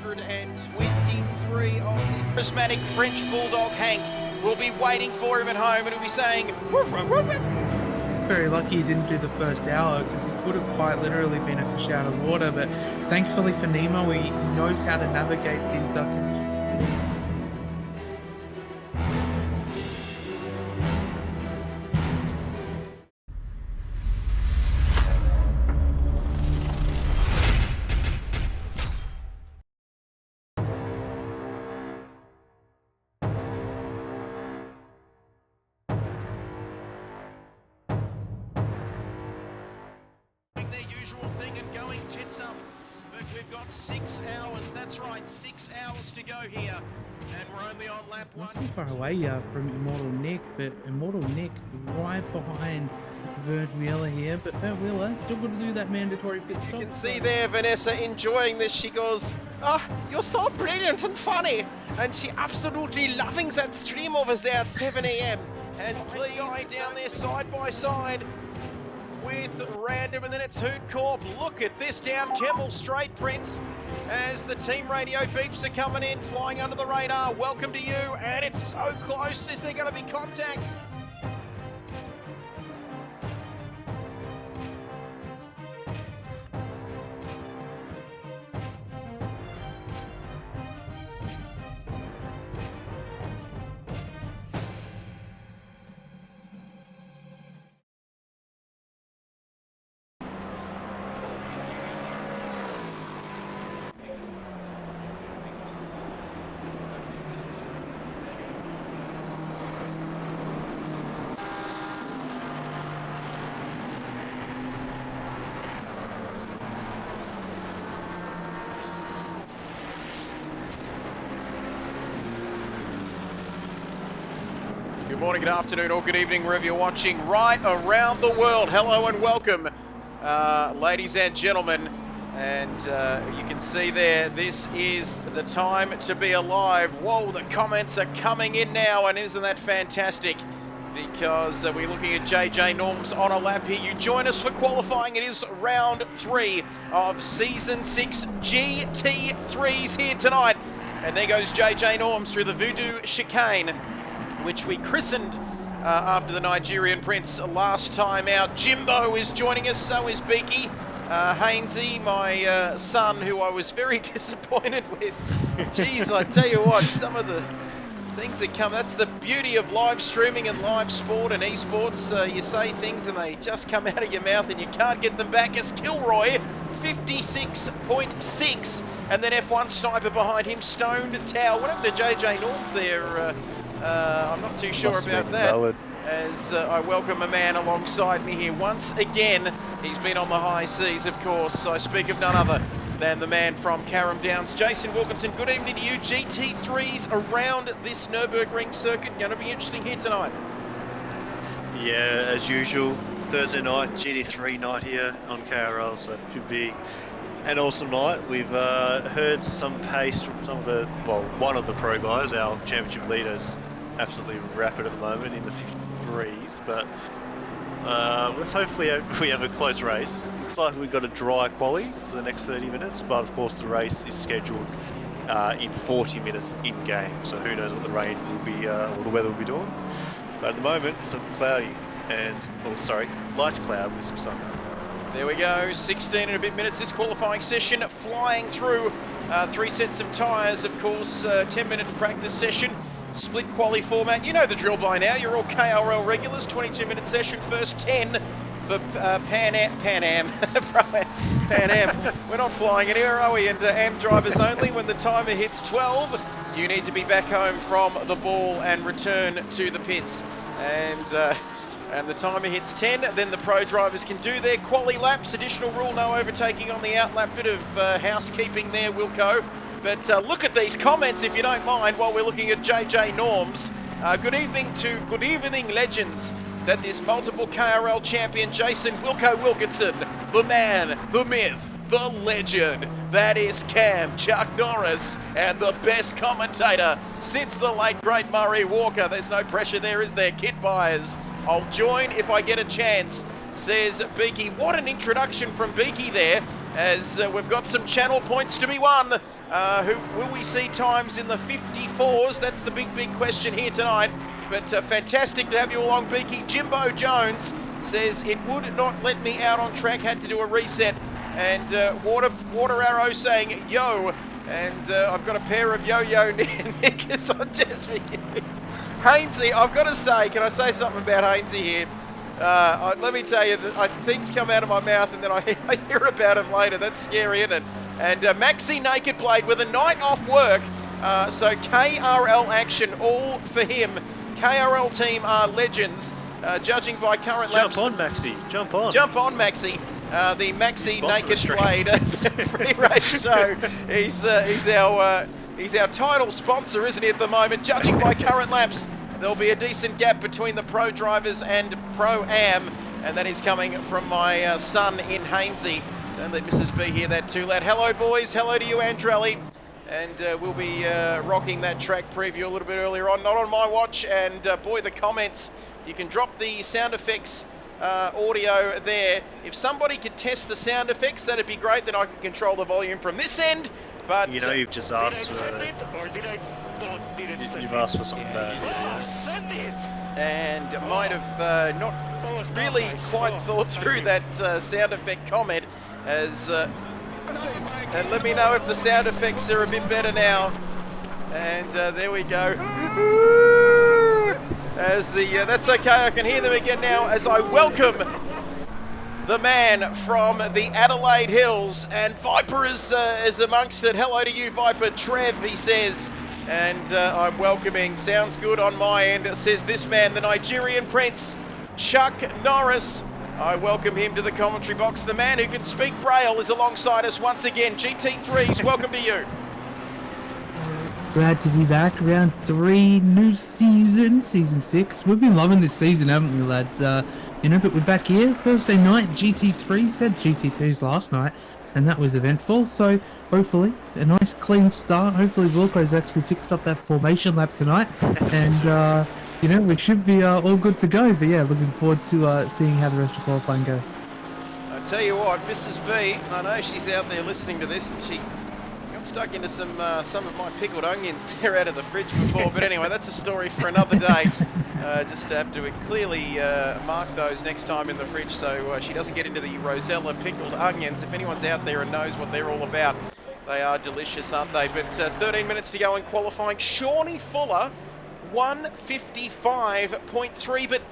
123 of this charismatic French bulldog Hank will be waiting for him at home and he'll be saying, woof, woof, woof. Very lucky he didn't do the first hour because he could have quite literally been a fish out of water, but thankfully for Nemo, he knows how to navigate these conditions. And going tits up, but we've got 6 hours, that's right, 6 hours to go here, and we're only on lap 1. Not too far away from Immortal Nick, but Immortal Nick right behind Vern Wheeler here, but Vern Wheeler still got to do that mandatory pit stop. You can see there Vanessa enjoying this. She goes, "Oh, you're so brilliant and funny," and she absolutely loving that stream over there at 7 AM. And this guy down there side by side with Random, and then it's Hoot Corp. Look at this down Kemmel Straight, Prince, as the team radio beeps are coming in, flying under the radar. Welcome to you, and it's so close. Is there going to be contact? Good morning, good afternoon, or good evening, wherever you're watching right around the world. Hello and welcome, ladies and gentlemen. And you can see there, this is the time to be alive. Whoa, the comments are coming in now, and isn't that fantastic? Because we're looking at JJ Norms on a lap here. You join us for qualifying. It is round 3 of Season 6 GT3s here tonight. And there goes JJ Norms through the Voodoo Chicane, which we christened after the Nigerian Prince last time out. Jimbo is joining us, so is Beaky. Hainsey, my son, who I was very disappointed with. Jeez, I tell you what, some of the things that come, that's the beauty of live streaming and live sport and esports. You say things and they just come out of your mouth and you can't get them back. As Kilroy, 56.6, and then F1 Sniper behind him, Stoned Towel. What happened to JJ Norms there? I'm not too sure about that. Valid. As I welcome a man alongside me here once again. He's been on the high seas, of course. I speak of none other than the man from Carrum Downs, Jason Wilkinson. Good evening to you. GT3s around this Nurburgring circuit. Going to be interesting here tonight. Yeah, as usual, Thursday night, GT3 night here on KRL, so it should be an awesome night. We've heard some pace from some of the, well, one of the pro guys, our championship leaders, absolutely rapid at the moment in the 53s, but let's hopefully we have a close race. Looks like we've got a dry quali for the next 30 minutes, but of course the race is scheduled in 40 minutes in game, so who knows what the rain will be or the weather will be doing. But at the moment it's cloudy and, oh sorry, light cloud with some sun. There we go, 16 and a bit minutes this qualifying session, flying through 3 sets of tyres, of course, 10-minute practice session, split quali format. You know the drill by now, you're all KRL regulars, 22-minute session, first 10 for Pan Am. We're not flying anywhere, are we? And AM drivers only. When the timer hits 12, you need to be back home from the ball and return to the pits. And the timer hits 10, then the pro drivers can do their quali laps. Additional rule, no overtaking on the outlap. Bit of housekeeping there, Wilco. But look at these comments, if you don't mind, while we're looking at JJ Norms. Good evening, legends. That is multiple KRL champion Jason Wilco Wilkinson, the man, the myth, the legend. That is Cam, Chuck Norris, and the best commentator since the late great Murray Walker. There's no pressure there, is there? Kit buyers. I'll join if I get a chance, says Beaky. What an introduction from Beaky there. as we've got some channel points to be won. Who will we see times in the 54s? That's the big question here tonight. But fantastic to have you along, Beaky. Jimbo Jones says it would not let me out on track, had to do a reset. And Water Arrow saying yo, and I've got a pair of yo-yo knickers on just for you. Hainsey, I've got to say, can I say something about Hainsey here? Let me tell you, that things come out of my mouth and then I hear about them later. That's scary, isn't it? And Maxi Naked Blade with a night off work. So KRL action all for him. KRL team are legends, judging by current laps. Jump on, Maxi. Jump on. Jump on, Maxi. The Maxi Naked Blade free race show. He's our title sponsor, isn't he, at the moment? Judging by current laps, there'll be a decent gap between the pro drivers and Pro-Am, and that is coming from my son in Hainsey. Don't let Mrs. B hear that too loud. Hello, boys. Hello to you, Andrelli. And we'll be rocking that track preview a little bit earlier on. Not on my watch. And boy, the comments. You can drop the sound effects audio there. If somebody could test the sound effects, that'd be great. Then I could control the volume from this end. But you know, you've just asked for. You've asked for something bad. And might have not really quite thought through that sound effect comment. As and let me know if the sound effects are a bit better now. And there we go. As that's okay. I can hear them again now. As I welcome the man from the Adelaide Hills, and Viper is amongst it. Hello to you, Viper. Trev, he says. And I'm welcoming. Sounds good on my end. Says this man, the Nigerian Prince, Chuck Norris. I welcome him to the commentary box. The man who can speak Braille is alongside us once again. GT3s, welcome to you. Glad to be back. Round 3, new season 6. We've been loving this season, haven't we, lads? But we're back here Thursday night. GT3s had GT2s last night, and that was eventful. So hopefully a nice clean start. Hopefully Wilco's actually fixed up that formation lap tonight, and we should be all good to go. But yeah, looking forward to seeing how the rest of qualifying goes. I tell you what, Mrs. B, I know she's out there listening to this, and she got stuck into some of my pickled onions there out of the fridge before. But anyway, that's a story for another day. Just have to clearly mark those next time in the fridge so she doesn't get into the Rosella pickled onions. If anyone's out there and knows what they're all about, they are delicious, aren't they? But 13 minutes to go in qualifying. Shawnee Fuller, 155.3. But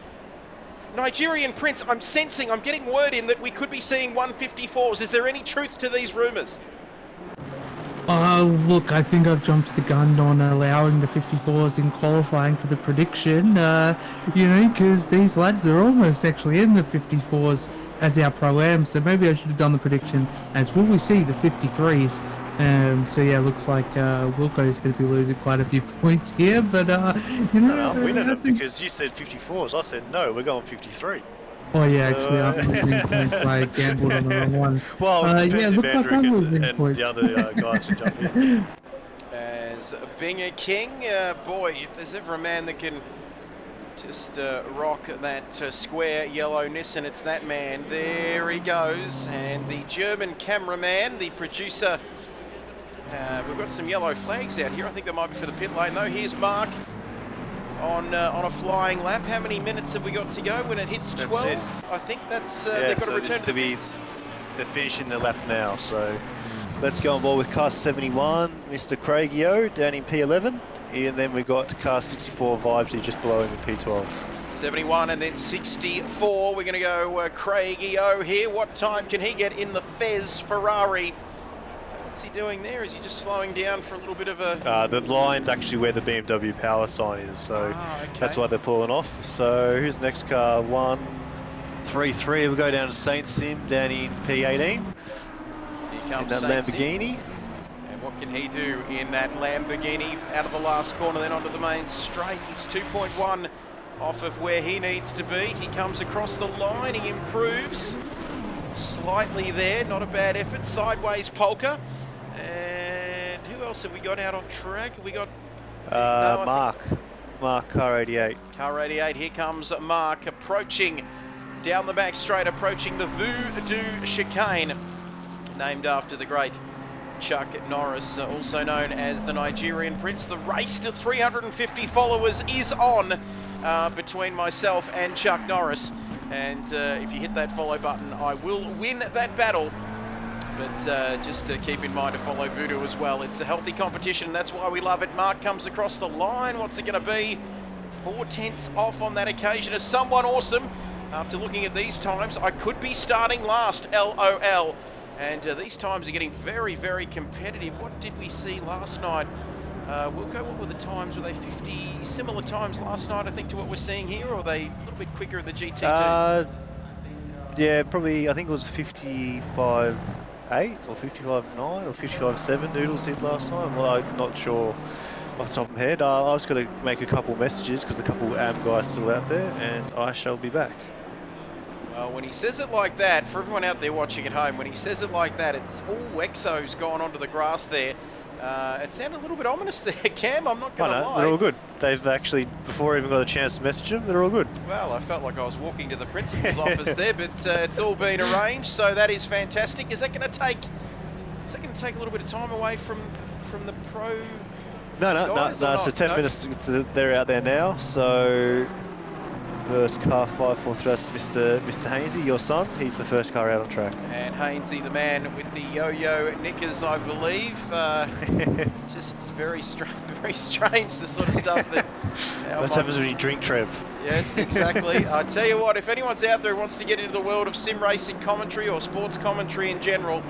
Nigerian Prince, I'm getting word in that we could be seeing 154s. Is there any truth to these rumours? Look, I think I've jumped the gun on allowing the 54s in qualifying for the prediction, because these lads are almost actually in the 54s as our Pro-Am, so maybe I should have done the prediction as will we see the 53s. So yeah, looks like Wilco's going to be losing quite a few points here, but No, I'm winning it because you said 54s. I said no, we're going 53. Oh yeah, actually, I'm losing points. I gambled on the wrong one. Well, it depends if looks like I'm Andrew losing and points. the other guys can jump in. As Binger King, boy, if there's ever a man that can just rock that square yellow Nissan, it's that man. There he goes. And the German cameraman, the producer, we've got some yellow flags out here. I think they might be for the pit lane though. Here's Mark on a flying lap. How many minutes have we got to go when it hits 12? I think that's they've got to return to the pits. They're finishing the lap now, so let's go on board with car 71, Mr. Craigio down in P11, and then we've got car 64 Vibes here just below him in P12. 71 and then 64. We're going to go Craigio here. What time can he get in the Fez Ferrari? What's he doing there? Is he just slowing down for a little bit of a... the line's actually where the BMW power sign is, so that's why they're pulling off. So who's the next car? 133. We'll go down to Saint Sim down in P18. Here comes in that Lamborghini. And what can he do in that Lamborghini? Out of the last corner, then onto the main straight. He's 2.1 off of where he needs to be. He comes across the line. He improves slightly there. Not a bad effort. Sideways polka. And who else have we got out on track? We got Mark, car 88. Car 88, here comes Mark approaching down the back straight, approaching the Voodoo chicane. named after the great Chuck Norris, also known as the Nigerian Prince. The race to 350 followers is on between myself and Chuck Norris. And if you hit that follow button, I will win that battle. But just keep in mind to follow Voodoo as well. It's a healthy competition. That's why we love it. Mark comes across the line. What's it going to be? 4/10 off on that occasion. Is someone awesome? After looking at these times, I could be starting last, LOL. And these times are getting very, very competitive. What did we see last night? Wilco, what were the times? Were they 50 similar times last night, I think, to what we're seeing here? Or are they a little bit quicker in the GT2s? Yeah, probably, I think it was 55.8 or 55.9 or 55.7 Noodles did last time. Well, I'm not sure off the top of my head. I was going to make a couple messages because a couple AM guys still out there, and I shall be back. Well, when he says it like that, for everyone out there watching at home, when he says it like that, it's all Exo's gone onto the grass there. It sounded a little bit ominous there, Cam, I'm not going to lie. They're all good. They've actually, before I even got a chance to message them, they're all good. Well, I felt like I was walking to the principal's office there, but it's all been arranged, so that is fantastic. Is that going to take a little bit of time away from the pro? No. So 10 minutes, they're out there now. So first car 543, that's Mr. Hainsey, your son. He's the first car out on track. And Hainsey, the man with the yo-yo knickers, I believe. Just very strange, the sort of stuff that... That happens when you drink, Trev. Yes, exactly. I tell you what, if anyone's out there who wants to get into the world of sim racing commentary or sports commentary in general,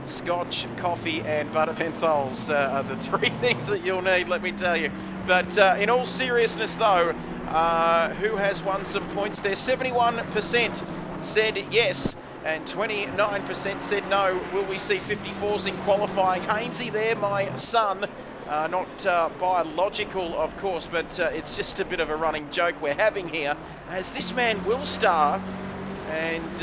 Scotch, coffee and butter menthols are the three things that you'll need, let me tell you. But in all seriousness though, who has won some points there? 71% said yes and 29% said no. Will we see 54s in qualifying? Hainsey there, my son. Not biological, of course, but it's just a bit of a running joke we're having here, as this man will star. And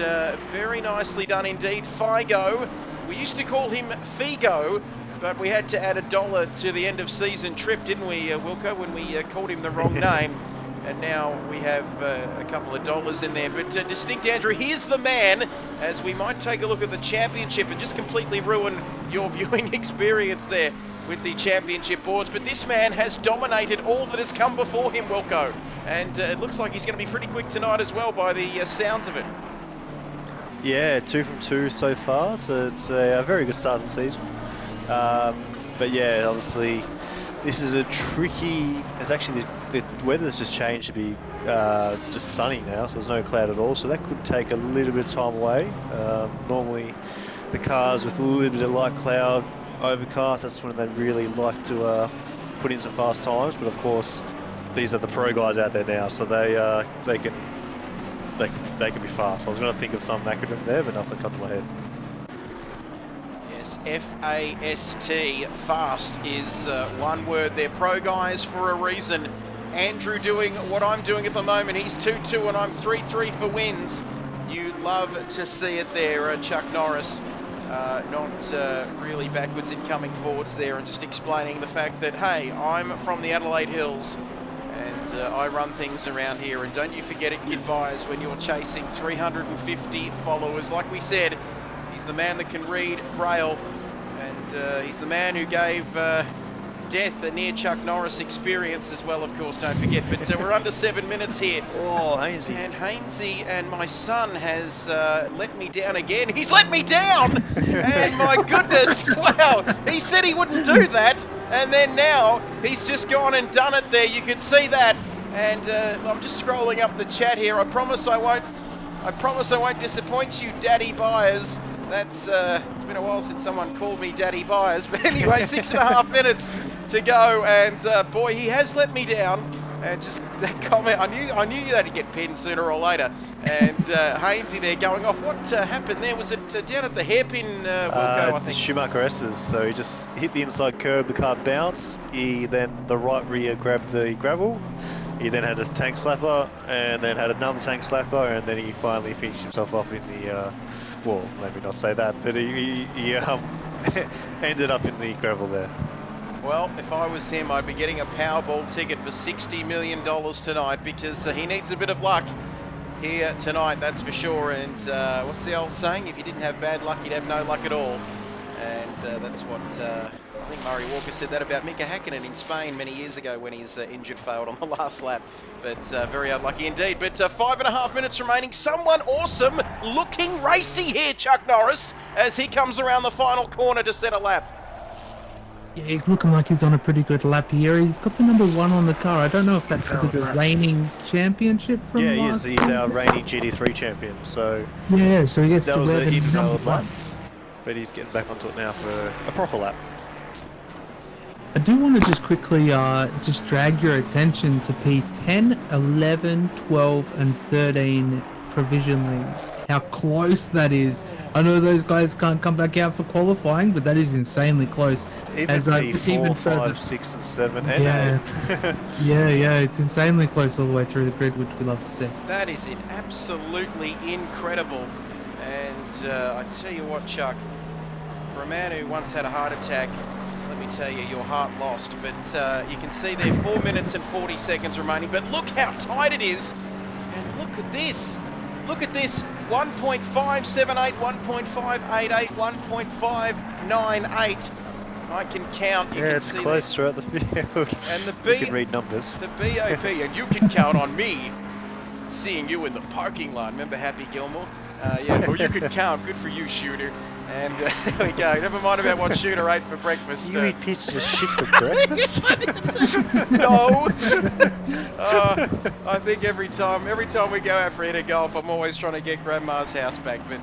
very nicely done indeed. Figo. We used to call him Figo, but we had to add $1 to the end of season trip, didn't we, Wilco, when we called him the wrong name? And now we have a couple of dollars in there. But Distinct Andrew, here's the man, as we might take a look at the championship and just completely ruin your viewing experience there with the championship boards. But this man has dominated all that has come before him, Wilco. And it looks like he's going to be pretty quick tonight as well by the sounds of it. Yeah, 2 from 2 so far, so it's a very good start to the season. But yeah, obviously, this is a tricky... It's actually, the weather's just changed to be just sunny now, so there's no cloud at all, so that could take a little bit of time away. Normally, the cars with a little bit of light cloud, overcast, that's when they really like to put in some fast times, but of course, these are the pro guys out there now, so they can be fast. I was going to think of some acronym there, but nothing comes to my head. Yes, F-A-S-T, fast is one word. They're pro guys for a reason. Andrew doing what I'm doing at the moment. He's 2-2 and I'm 3-3 for wins. You love to see it there, Chuck Norris. Not really backwards in coming forwards there, and just explaining the fact that, hey, I'm from the Adelaide Hills. And I run things around here, and don't you forget it, kid buyers, when you're chasing 350 followers. Like we said, he's the man that can read Braille, and he's the man who gave Death a near Chuck Norris experience as well, of course, don't forget. But we're under 7 minutes here. Oh, Hainsey. And Hainsey and my son has let me down again. He's let me down! And my goodness, wow, he said he wouldn't do that. And then now, he's just gone and done it there. You can see that. And I'm just scrolling up the chat here. I promise I won't disappoint you, Daddy Buyers. That's it's been a while since someone called me Daddy Buyers. But anyway, 6.5 minutes to go. And boy, he has let me down. And just that comment, I knew that'd get pinned sooner or later. And Hainsey there going off. What happened there? Was it down at the hairpin, Wilco, I think? Schumacher S's. So he just hit the inside curb, the car bounced. He then, the right rear grabbed the gravel. He then had a tank slapper, and then had another tank slapper, and then he finally finished himself off in the, well, maybe not say that, but he ended up in the gravel there. Well, if I was him, I'd be getting a Powerball ticket for $60 million tonight, because he needs a bit of luck. here tonight, that's for sure. And what's the old saying? If you didn't have bad luck, you'd have no luck at all. And that's what I think Murray Walker said that about Mika Hakkinen in Spain many years ago when his injured failed on the last lap. But very unlucky indeed. But 5.5 minutes remaining. Someone awesome looking racy here, Chuck Norris, as he comes around the final corner to set a lap. Yeah, he's looking like he's on a pretty good lap here. He's got the number 1 on the car. I don't know if that's because of the reigning championship from Yeah, he last is. He's our reigning GT3 champion. So yeah, so he gets that to was wear an the even number valid lap. 1. But he's getting back onto it now for a proper lap. I do want to just quickly just drag your attention to P10, 11, 12, and 13 provisionally. How close that is. I know those guys can't come back out for qualifying, but that is insanely close. Even As P4, 5, 6, and 7, and yeah. 8. yeah, it's insanely close all the way through the grid, which we love to see. That is absolutely incredible. And I tell you what, Chuck, for a man who once had a heart attack, let me tell you, your heart lost. But you can see there 4 minutes and 40 seconds remaining. But look how tight it is. And look at this. Look at this. 1.578, 1.588, 1.598. I can count. You can It's see close throughout the field. And the you can read numbers. The BOP, and you can count on me seeing you in the parking lot. Remember Happy Gilmore? Yeah, well, you could count. Good for you, Shooter. And there we go. Never mind about what Shooter ate for breakfast. You eat pieces of shit for breakfast? No. I think every time we go out for inter golf, I'm always trying to get Grandma's house back. But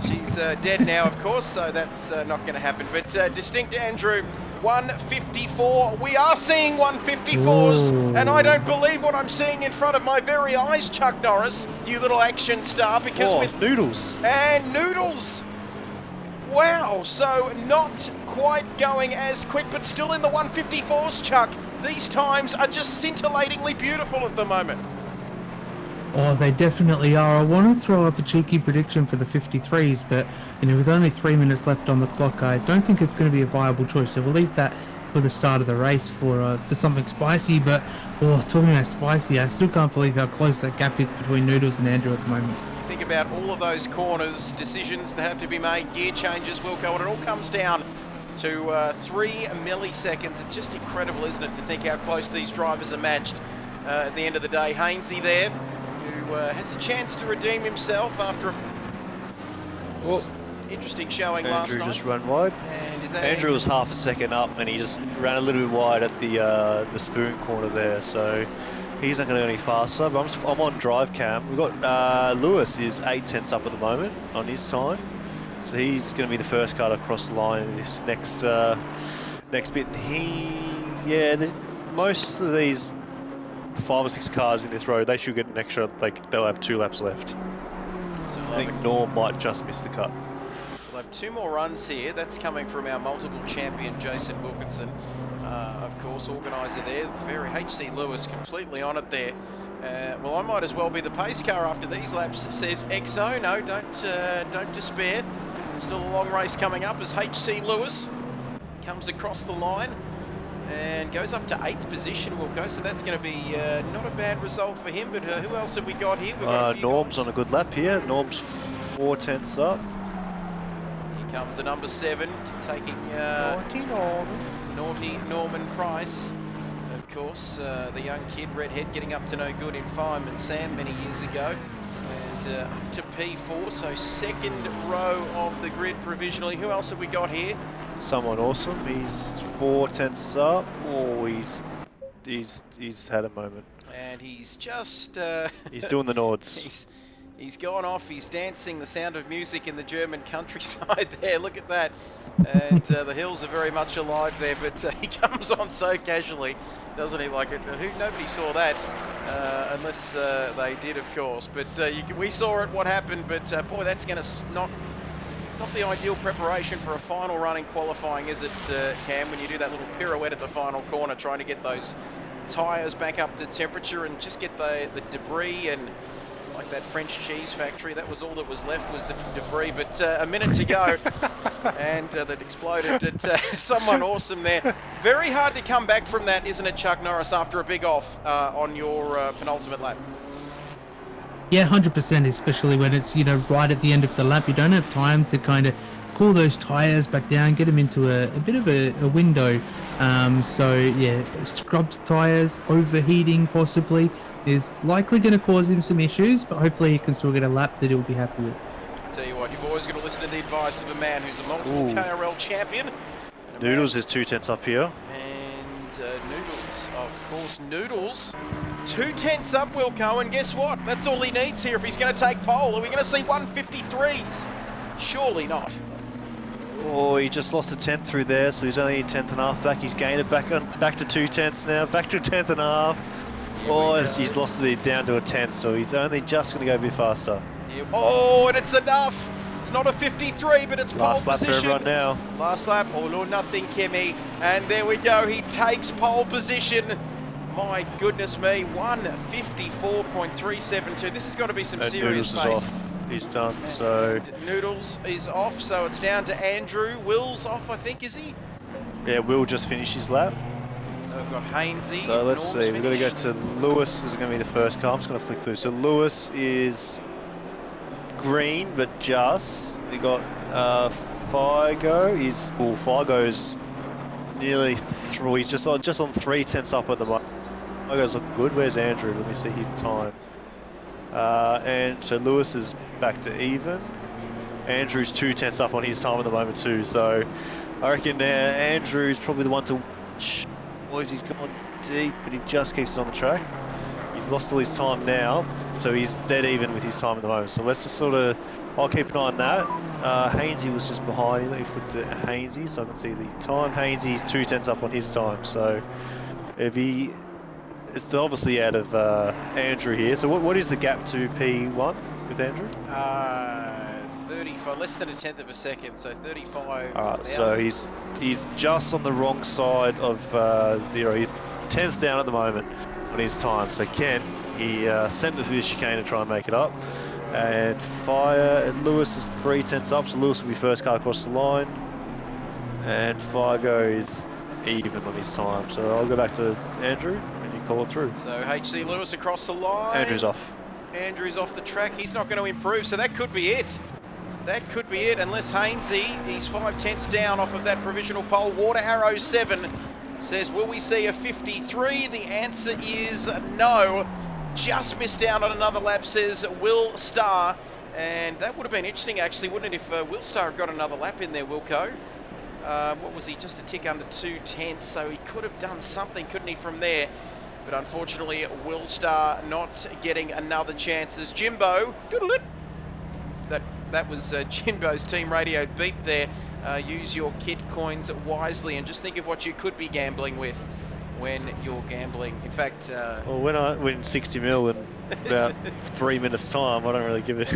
she's dead now, of course, so that's not going to happen. But distinct Andrew, 154. We are seeing 154s, and I don't believe what I'm seeing in front of my very eyes, Chuck Norris, you little action star, because with noodles. And noodles. Wow, so not quite going as quick, but still in the 154s, Chuck. These times are just scintillatingly beautiful at the moment. Oh, they definitely are. I want to throw up a cheeky prediction for the 53s, but with only 3 minutes left on the clock, I don't think it's going to be a viable choice. So we'll leave that for the start of the race for something spicy. But talking about spicy, I still can't believe how close that gap is between Noodles and Andrew at the moment. Think about all of those corners, decisions that have to be made, gear changes, Wilco, and it all comes down to 3 milliseconds. It's just incredible, isn't it, to think how close these drivers are matched at the end of the day. Hainsey there, who has a chance to redeem himself after a interesting showing last night. Andrew just ran wide. And is that Andrew was half a second up, and he just ran a little bit wide at the spoon corner there, so he's not going to go any faster. But I'm on drive cam. We've got Lewis is 8/10 up at the moment on his time, so he's going to be the first car to cross the line in this next bit. Most of these 5 or 6 cars in this road, they should get an extra. They'll have 2 laps left. So I think Norm might just miss the cut. So we'll have 2 more runs here. That's coming from our multiple champion Jason Wilkinson. Of course, organiser there. Very HC Lewis completely on it there. Well, I might as well be the pace car after these laps, says EXO. No, don't despair. Still a long race coming up as HC Lewis comes across the line and goes up to 8th position, Wilco. So that's going to be not a bad result for him. But who else have we got here? We've got a few Norm's guys on a good lap here. Norm's 4/10 up. Here comes the number 7 taking Naughty Norman Price, of course, the young kid, redhead, getting up to no good in Fireman Sam many years ago, and up to P4, so second row of the grid provisionally. Who else have we got here? Someone awesome. He's 4/10 up. Oh, he's had a moment. And he's just he's doing the Nords. He's gone off. He's dancing the sound of music in the German countryside there. Look at that. And the hills are very much alive there, but he comes on so casually, doesn't he? Like it. Nobody saw that, unless they did, of course. But we saw it, what happened. But boy, that's going to not. It's not the ideal preparation for a final run in qualifying, is it, Cam? When you do that little pirouette at the final corner, trying to get those tyres back up to temperature and just get the debris and. Like that French cheese factory, that was all that was left, was the debris. But a minute to go, and that exploded. Someone awesome there. Very hard to come back from that, isn't it, Chuck Norris, after a big off on your penultimate lap? Yeah, 100%, especially when it's, right at the end of the lap. You don't have time to kind of cool those tires back down, get them into a bit of a window. So, yeah, scrubbed tires, overheating possibly, is likely going to cause him some issues, but hopefully he can still get a lap that he'll be happy with. I tell you what, you've always got to listen to the advice of a man who's a multiple Ooh. KRL champion. And Noodles is 2/10 up here. And Noodles, of course, Noodles. 2/10 up, Wilco, and guess what? That's all he needs here if he's going to take pole. Are we going to see 153s? Surely not. Oh, he just lost a 10th through there, so he's only a 10th and a half back. He's gained it back to 2/10 now, back to a 10th and a half. Oh, he's lost it down to a 10th, so he's only just going to go a bit faster. Yeah. Oh, and it's enough. It's not a 53, but it's pole Last lap for position. everyone now. Last lap, all or nothing, Kimmy. And there we go. He takes pole position. My goodness me, 154.372. This has got to be some serious Noodles pace. is off. He's done. So Noodles is off, so it's down to Andrew. Will's off, I think, is he? yeah, Will just finished his lap. So we've got Hainsey. So let's Norm's see. We've got to go finished. to Lewis. Is going to be the first car. I'm just going to flick through. So Lewis is green, but just. We got Figo. Figo's nearly through. He's just on 3/10 up at the moment. Figo's looking good. Where's Andrew? Let me see his time. And so Lewis is back to even. Andrew's 2/10 up on his time at the moment too. So I reckon Andrew's probably the one to watch. Boys, he's gone deep, but he just keeps it on the track. He's lost all his time now, so he's dead even with his time at the moment. So let's just I'll keep an eye on that. Hainsey was just behind him. Let me flip to Hainsey so I can see the time. Hainsey's 2/10 up on his time. So if it's obviously out of Andrew here. So what is the gap to P1 with Andrew? 35, less than a tenth of a second, so 35. Alright, so he's just on the wrong side of 0. He's 10th down at the moment on his time. So Ken, he sent it through the chicane to try and make it up. And Lewis is 3/10 up, so Lewis will be first car across the line. And Figo is even on his time. So I'll go back to Andrew and you call it through. So HC Lewis across the line. Andrew's off. Andrew's off the track. He's not going to improve, so that could be it. That could be it, unless Hainsey, he's 5/10 down off of that provisional pole. Water Arrow 7 says, will we see a 53? The answer is no. Just missed out on another lap, says Will Starr. And that would have been interesting, actually, wouldn't it, if Will Starr had got another lap in there, Wilco? What was he? Just a tick under 2/10, so he could have done something, couldn't he, from there? But unfortunately, Will Starr not getting another chance as Jimbo. That was Jimbo's team radio beep there. Use your kit coins wisely and just think of what you could be gambling with when you're gambling. In fact... well, when I win 60 mil in about 3 minutes time, I don't really give it...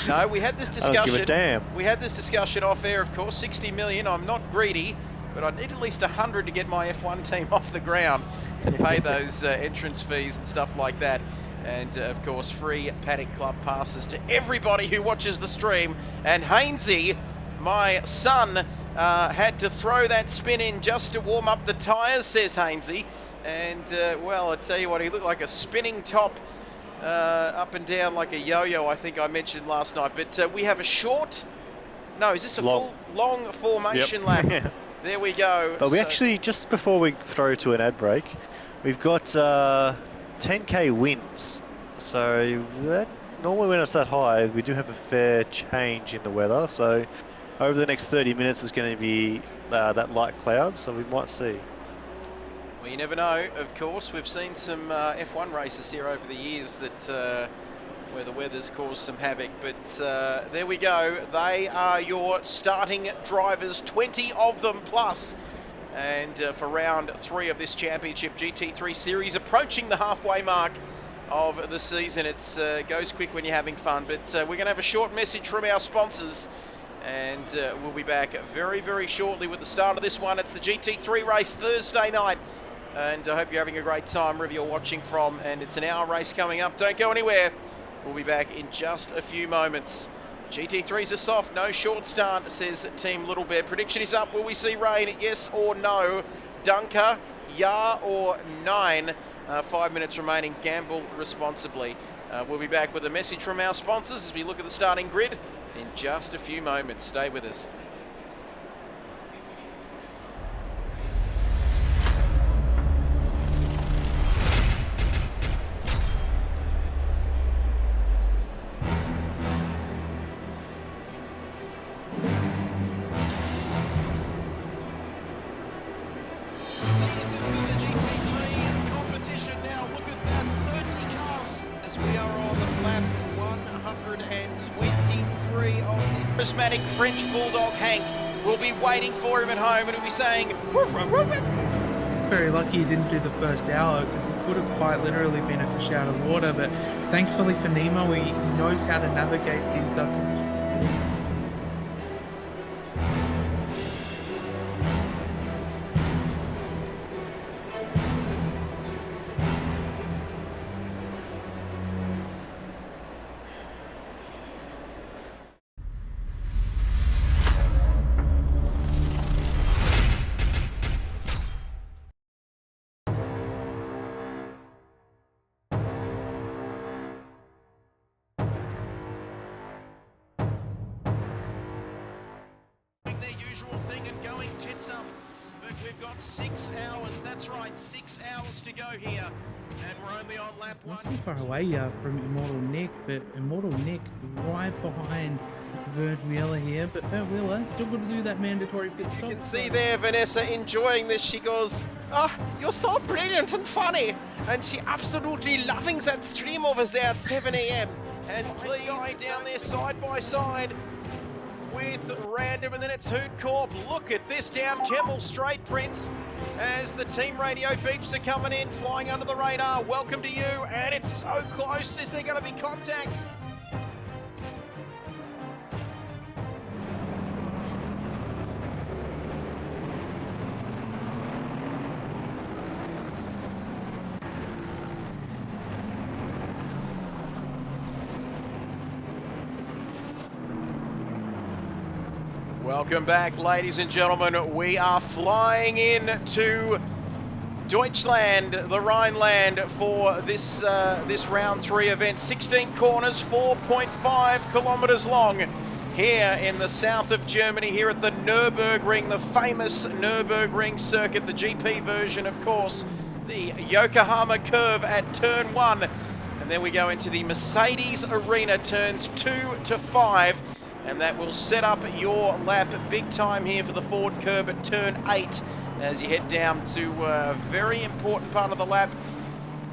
No, we had this discussion. I don't give a damn. We had this discussion off air, of course. 60 million, I'm not greedy, but I'd need at least 100 to get my F1 team off the ground and pay those entrance fees and stuff like that. And, of course, free Paddock Club passes to everybody who watches the stream. And Hainsey, my son, had to throw that spin in just to warm up the tyres, says Hainsey. And, well, I tell you what, he looked like a spinning top up and down like a yo-yo, I think I mentioned last night. But we have a short... No, is this a long formation lap? There we go. But we actually, just before we throw to an ad break, we've got 10k wins. So that normally when it's that high, we do have a fair change in the weather. So over the next 30 minutes, it's going to be that light cloud. So we might see. Well, you never know. Of course, we've seen some F1 races here over the years that where the weather's caused some havoc. But there we go. They are your starting drivers, 20 of them plus. And for round 3 of this championship GT3 series, approaching the halfway mark of the season. It goes quick when you're having fun. But we're going to have a short message from our sponsors. And we'll be back very, very shortly with the start of this one. It's the GT3 race Thursday night. And I hope you're having a great time wherever you're watching from. And it's an hour race coming up. Don't go anywhere. We'll be back in just a few moments. GT3s are soft, no short start, says Team Little Bear. Prediction is up. Will we see rain? Yes or no? Dunker, yeah or nine? 5 minutes remaining. Gamble responsibly. We'll be back with a message from our sponsors as we look at the starting grid in just a few moments. Stay with us. Season for the GT3 competition now. Look at that, 30 cars. As we are on lap 123 of this charismatic French bulldog Hank will be waiting for him at home and he'll be saying, woof, woof, woof. Very lucky he didn't do the first hour because he could have quite literally been a fish out of water. But thankfully for Nemo, he knows how to navigate these conditions. Their usual thing and going tits up. But we've got 6 hours, that's right, 6 hours to go here. And we're only on lap Not 1. too far away from Immortal Nick, but Immortal Nick right behind Vert Wheeler here. But Vert Wheeler still got to do that mandatory pit stop. You can see there Vanessa enjoying this. She goes, "Oh, you're so brilliant and funny." And she absolutely loving that stream over there at 7 a.m. And Lei down there side by side with Random, and then it's Hoot Corp. Look at this down Kemmel Straight, Prince, as the team radio beeps are coming in, flying under the radar. Welcome to you, and it's so close. Is there going to be contact? Welcome back, ladies and gentlemen. We are flying in to Deutschland, the Rhineland, for this round 3 event. 16 corners, 4.5 kilometers long, here in the south of Germany, here at the Nurburgring, the famous Nurburgring circuit, the GP version, of course, the Yokohama curve at turn 1. And then we go into the Mercedes Arena, turns 2 to 5. And that will set up your lap big time here for the Ford curb at turn 8 as you head down to a very important part of the lap.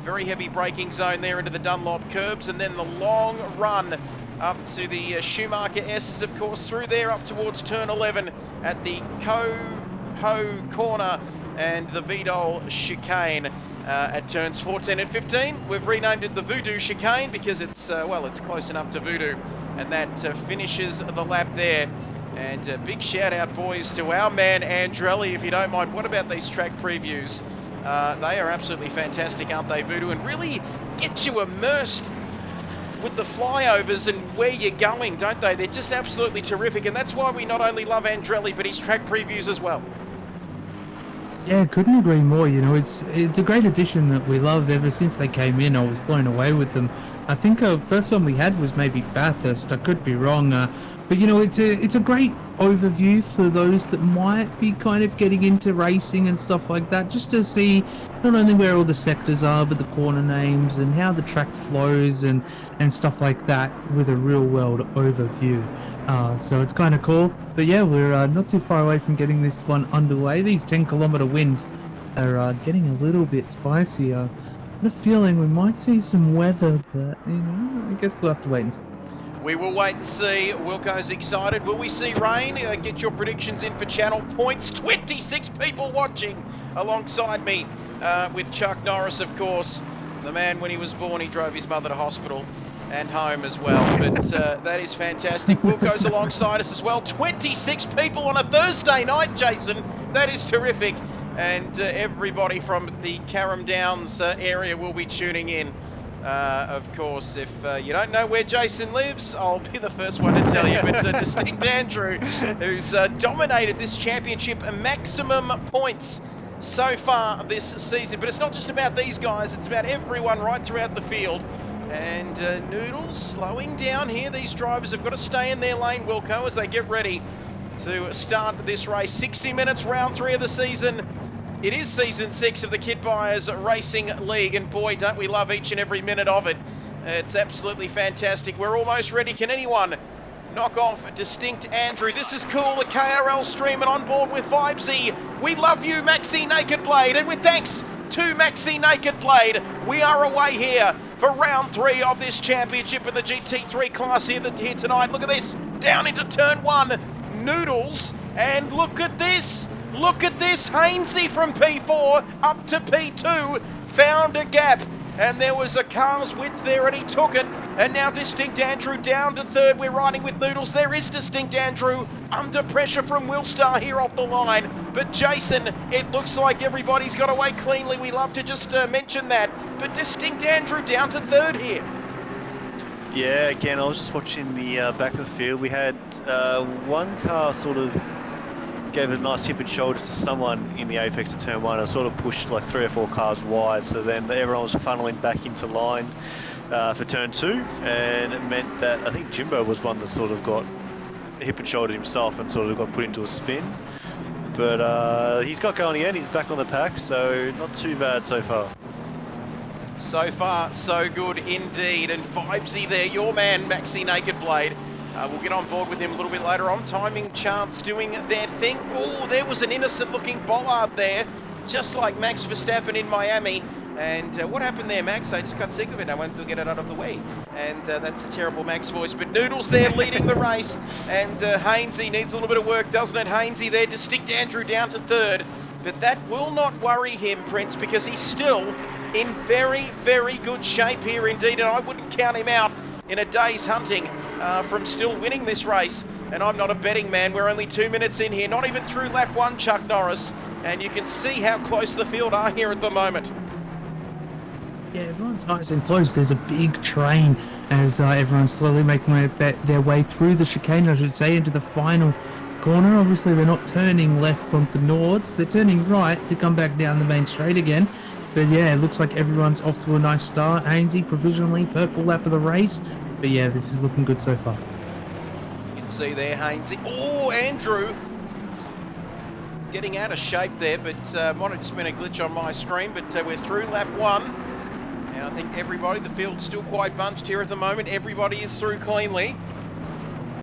Very heavy braking zone there into the Dunlop curbs, and then the long run up to the Schumacher S's, of course, through there up towards turn 11 at the Coho corner and the Vidal chicane. At turns 14 and 15, we've renamed it the Voodoo chicane because it's it's close enough to Voodoo, and that finishes the lap there. And a big shout out, boys, to our man Andrelli, if you don't mind. What about these track previews? They are absolutely fantastic, aren't they, Voodoo? And really get you immersed with the flyovers and where you're going, don't they? They're just absolutely terrific, and that's why we not only love Andrelli, but his track previews as well. Yeah, couldn't agree more. You know, it's a great addition that we love. Ever since they came in, I was blown away with them. I think first one we had was maybe Bathurst. I could be wrong, but you know, it's a great overview for those that might be kind of getting into racing and stuff like that, just to see not only where all the sectors are, but the corner names and how the track flows and stuff like that with a real world overview. So it's kind of cool. But yeah, we're not too far away from getting this one underway. These 10-kilometer winds are getting a little bit spicy. I have a feeling we might see some weather, but you know, I guess we'll have to wait and see. We will wait and see. Wilco's excited. Will we see rain? Get your predictions in for channel points. 26 people watching alongside me with Chuck Norris, of course. The man, when he was born, he drove his mother to hospital and home as well. But that is fantastic. Wilco's alongside us as well. 26 people on a Thursday night, Jason. That is terrific. And everybody from the Carrum Downs area will be tuning in. Of course, if you don't know where Jason lives, I'll be the first one to tell you. But Distinct Andrew, who's dominated this championship, maximum points so far this season. But it's not just about these guys, it's about everyone right throughout the field. And Noodles slowing down here. These drivers have got to stay in their lane, Wilco, as they get ready to start this race. 60 minutes, round 3 of the season. It is season 6 of the Kit Buyers Racing League, and boy, don't we love each and every minute of it. It's absolutely fantastic. We're almost ready. Can anyone knock off Distinct Andrew? This is cool. The KRL streaming on board with Vibesy. We love you, Maxi Naked Blade. And with thanks to Maxi Naked Blade, we are away here for round 3 of this championship in the GT3 class here tonight. Look at this. Down into turn 1. Noodles. And look at this. Look at this. Hainsey from P4 up to P2. Found a gap. And there was a car's width there, and he took it. And now Distinct Andrew down to 3rd. We're riding with Noodles. There is Distinct Andrew under pressure from Willstar here off the line. But Jason, it looks like everybody's got away cleanly. We love to just mention that. But Distinct Andrew down to 3rd here. Yeah, again, I was just watching the back of the field. We had one car sort of gave a nice hip and shoulder to someone in the apex of turn 1 and sort of pushed like 3 or 4 cars wide, so then everyone was funneling back into line for turn 2, and it meant that I think Jimbo was one that sort of got hip and shouldered himself and sort of got put into a spin, but he's got going again. He's back on the pack, so not too bad so far. So far, so good indeed. And Vibesy there, your man, Maxi Naked Blade. We'll get on board with him a little bit later on. Timing charts doing their thing. Oh, there was an innocent-looking bollard there, just like Max Verstappen in Miami. And what happened there, Max? I just got sick of it. I wanted to get it out of the way. And that's a terrible Max voice. But Noodles there leading the race. And Hainsey needs a little bit of work, doesn't it? Hainsey there, Distinct Andrew down to 3rd. But that will not worry him, Prince, because he's still in very, very good shape here indeed. And I wouldn't count him out in a day's hunting from still winning this race. And I'm not a betting man. We're only 2 minutes in here, not even through lap 1, Chuck Norris. And you can see how close the field are here at the moment. Yeah, everyone's nice and close. There's a big train as everyone's slowly making their way through the chicane, I should say, into the final corner. Obviously, they're not turning left onto Nords. They're turning right to come back down the main straight again. But yeah, it looks like everyone's off to a nice start. Hainsey provisionally purple lap of the race. But yeah, this is looking good so far. You can see there, Hainsey. Oh, Andrew getting out of shape there, but might have just been a glitch on my screen. But we're through lap 1. And I think everybody, the field's still quite bunched here at the moment. Everybody is through cleanly.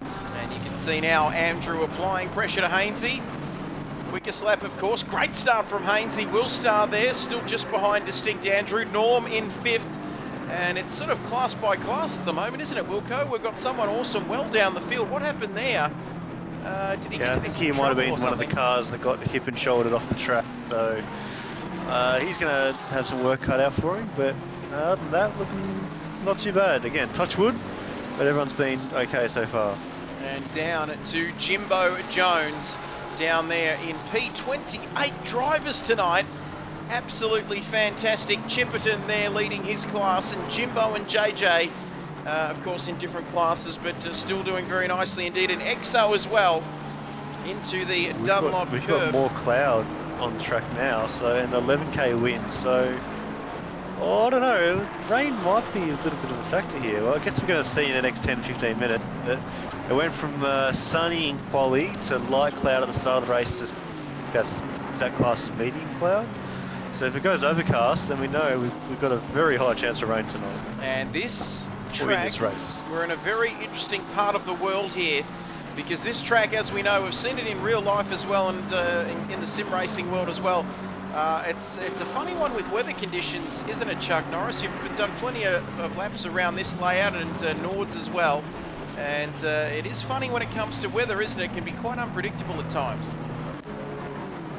And you can see now Andrew applying pressure to Hainsey. Quickest lap, of course. Great start from Hainsey. Willstar there, still just behind Distinct Andrew. Norm in 5th. And it's sort of class by class at the moment, isn't it, Wilco? We've got someone awesome well down the field. What happened there? Did he I think he might have been one of the cars that got hip and shouldered off the track. So he's going to have some work cut out for him. But other than that, looking not too bad. Again, touch wood, but everyone's been okay so far. And down to Jimbo Jones down there in P28 drivers tonight. Absolutely fantastic. Chipperton there leading his class, and Jimbo and JJ, of course, in different classes, but still doing very nicely indeed. And EXO as well into the Dunlop curve. We've got more cloud on the track now, so an 11k win. So, I don't know, rain might be a little bit of a factor here. Well, I guess we're going to see in the next 10-15 minutes. It went from sunny in quali to light cloud at the start of the race. That class is medium cloud. So if it goes overcast, then we know we've got a very high chance of rain tonight. And this track, this race, we're in a very interesting part of the world here, because this track, as we know, we've seen it in real life as well, and in the sim racing world as well. It's a funny one with weather conditions, isn't it, Chuck Norris? You've done plenty of laps around this layout, and Nords as well. And it is funny when it comes to weather, isn't it? It can be quite unpredictable at times.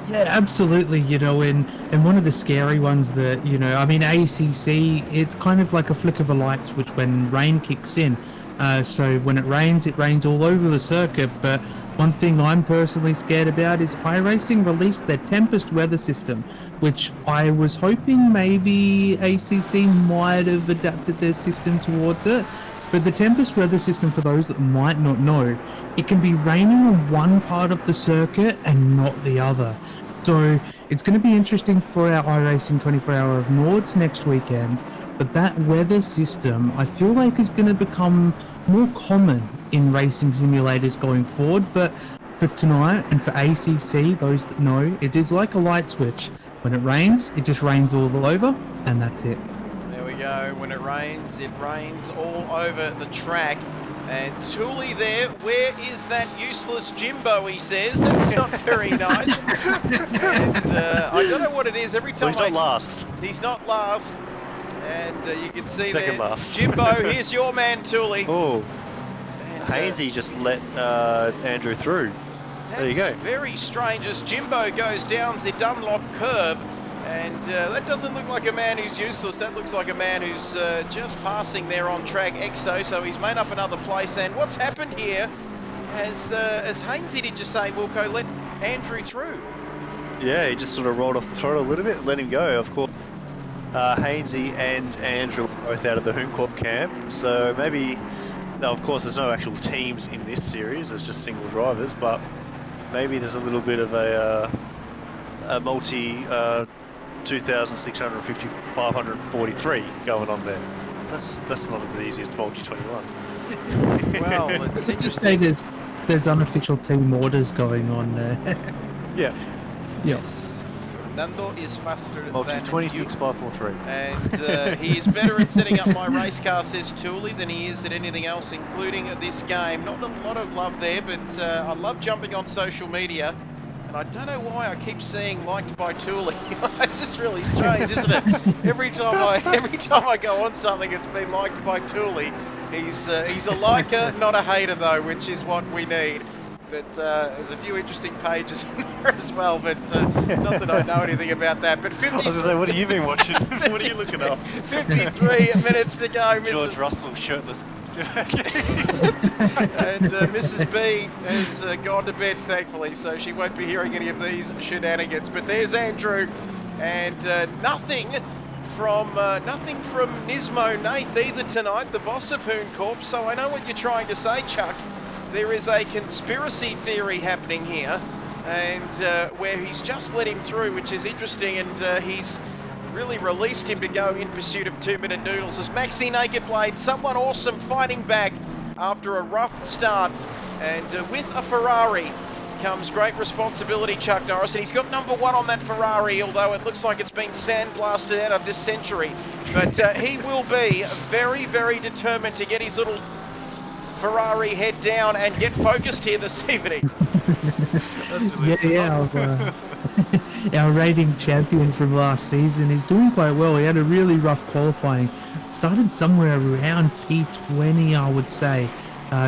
Yeah, absolutely. And one of the scary ones that, I mean, ACC, it's kind of like a flick of a light switch when rain kicks in. So when it rains all over the circuit. But one thing I'm personally scared about is iRacing released their Tempest weather system, which I was hoping maybe ACC might have adapted their system towards it. But the Tempest weather system, for those that might not know, it can be raining on one part of the circuit and not the other. So it's going to be interesting for our iRacing 24 Hour of Nords next weekend, but that weather system, I feel like, is going to become more common in racing simulators going forward. But for tonight and for ACC, those that know, it is like a light switch. When it rains, it just rains all over, and that's it. There we go. When it rains all over the track. And Tooley there, where is that useless Jimbo, he says. That's not very nice. And I don't know what it is. Every time He's not last. He's not last. And you can see Second there. last. Jimbo, here's your man, Tooley. Oh, And, Hainsey just let Andrew through. There you that's go. very strange as Jimbo goes down the Dunlop curb. And that doesn't look like a man who's useless. That looks like a man who's just passing there on track EXO. So he's made up another place. And what's happened here, as Hainsey did just say, Wilco, let Andrew through. Yeah, he just sort of rolled off the throttle a little bit, let him go. Of course, Hainsey and Andrew are both out of the Hooncorp camp. So maybe, now of course, there's no actual teams in this series. It's just single drivers. But maybe there's a little bit of a multi... 2,650, 543 going on there. That's not the easiest multi 21. Well, it's Say interesting. there's unofficial team orders going on there. Yeah, Yes. Fernando is faster multi than 26, you. 543. And he is better at setting up my race car, says Tooley, than he is at anything else, including this game. Not a lot of love there, but I love jumping on social media. And I don't know why I keep seeing liked by Tooley. It's just really strange, isn't it? Every time I go on something, it's been liked by Tooley. He's a liker, not a hater though, which is what we need. But there's a few interesting pages in there as well. But not that I know anything about that. But 50. I was going to say, what have you been watching? What are you looking up? 53 minutes to go. George Russell shirtless. And Mrs. B has gone to bed, thankfully, so she won't be hearing any of these shenanigans. But there's Andrew, and nothing from Nismo Nath either tonight, the boss of Hooncorp. So I know what you're trying to say, Chuck. There is a conspiracy theory happening here, and where he's just let him through, which is interesting, and he's really released him to go in pursuit of 2-minute noodles. As Maxi Naked Blade, someone awesome fighting back after a rough start. And with a Ferrari comes great responsibility, Chuck Norris. And he's got number one on that Ferrari, although it looks like it's been sandblasted out of this century. But he will be very, very determined to get his little Ferrari head down and get focused here this evening. Our rating champion from last season is doing quite well. He had a really rough qualifying. Started somewhere around P20, I would say.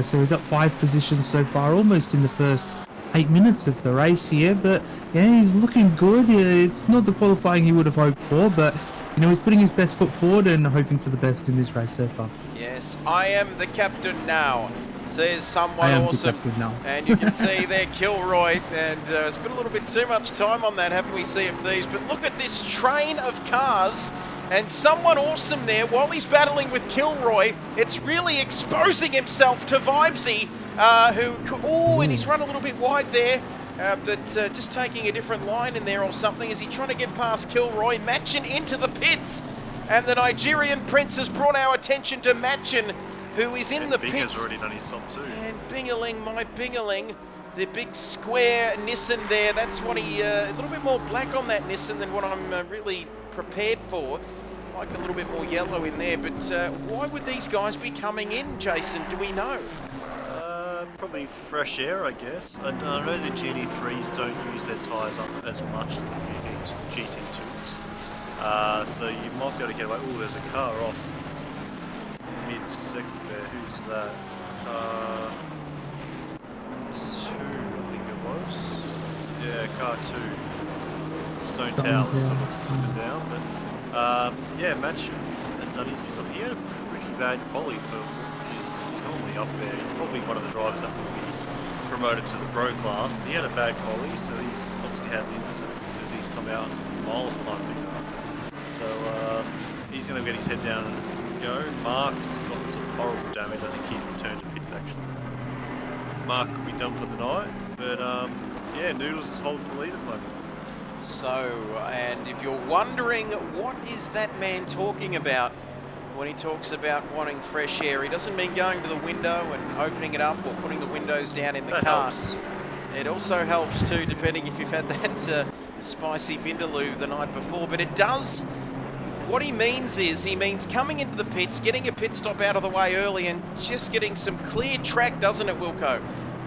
So he's up 5 positions so far, almost in the first 8 minutes of the race here. But yeah, he's looking good. It's not the qualifying he would have hoped for, but you know, he's putting his best foot forward and hoping for the best in this race so far. Yes, I am the captain now, says someone awesome. And you can see there Kilroy, and spent a little bit too much time on that, haven't we, Sea of Thieves? But look at this train of cars, and someone awesome there, while he's battling with Kilroy, it's really exposing himself to Vibesy, and he's run a little bit wide there. But just taking a different line in there or something. Is he trying to get past Kilroy? Machin into the pits. And the Nigerian Prince has brought our attention to Machin, who is in the Binger's pits. already done his stop too. And Bingerling, my Bingerling, the big square Nissan there. That's what a little bit more black on that Nissan than what I'm really prepared for. Like a little bit more yellow in there. But why would these guys be coming in, Jason? Do we know? Probably fresh air, I guess. I know the GT3s don't use their tyres up as much as the GT2s. So you might be able to get away. Oh, there's a car off mid-sector there. Who's that? Car 2, I think it was. Yeah, car 2. Stone Tower sort of slipping down. But yeah, Match has done his bits up. He had a pretty bad quality for he's normally up there. He's probably one of the drivers that will be promoted to the pro class. And he had a bad quality, so he's obviously had an incident because he's come out miles behind the car. So he's going to get his head down and go. Mark's got some horrible damage. I think he's returned to pits actually. Mark could be done for the night, but yeah, Noodles is holding the lead at the moment. So, and if you're wondering what is that man talking about, when he talks about wanting fresh air, he doesn't mean going to the window and opening it up or putting the windows down in the That car. helps. It also helps too, depending if you've had that spicy vindaloo the night before. But it does, what he means is, he means coming into the pits, getting a pit stop out of the way early and just getting some clear track, doesn't it, Wilco?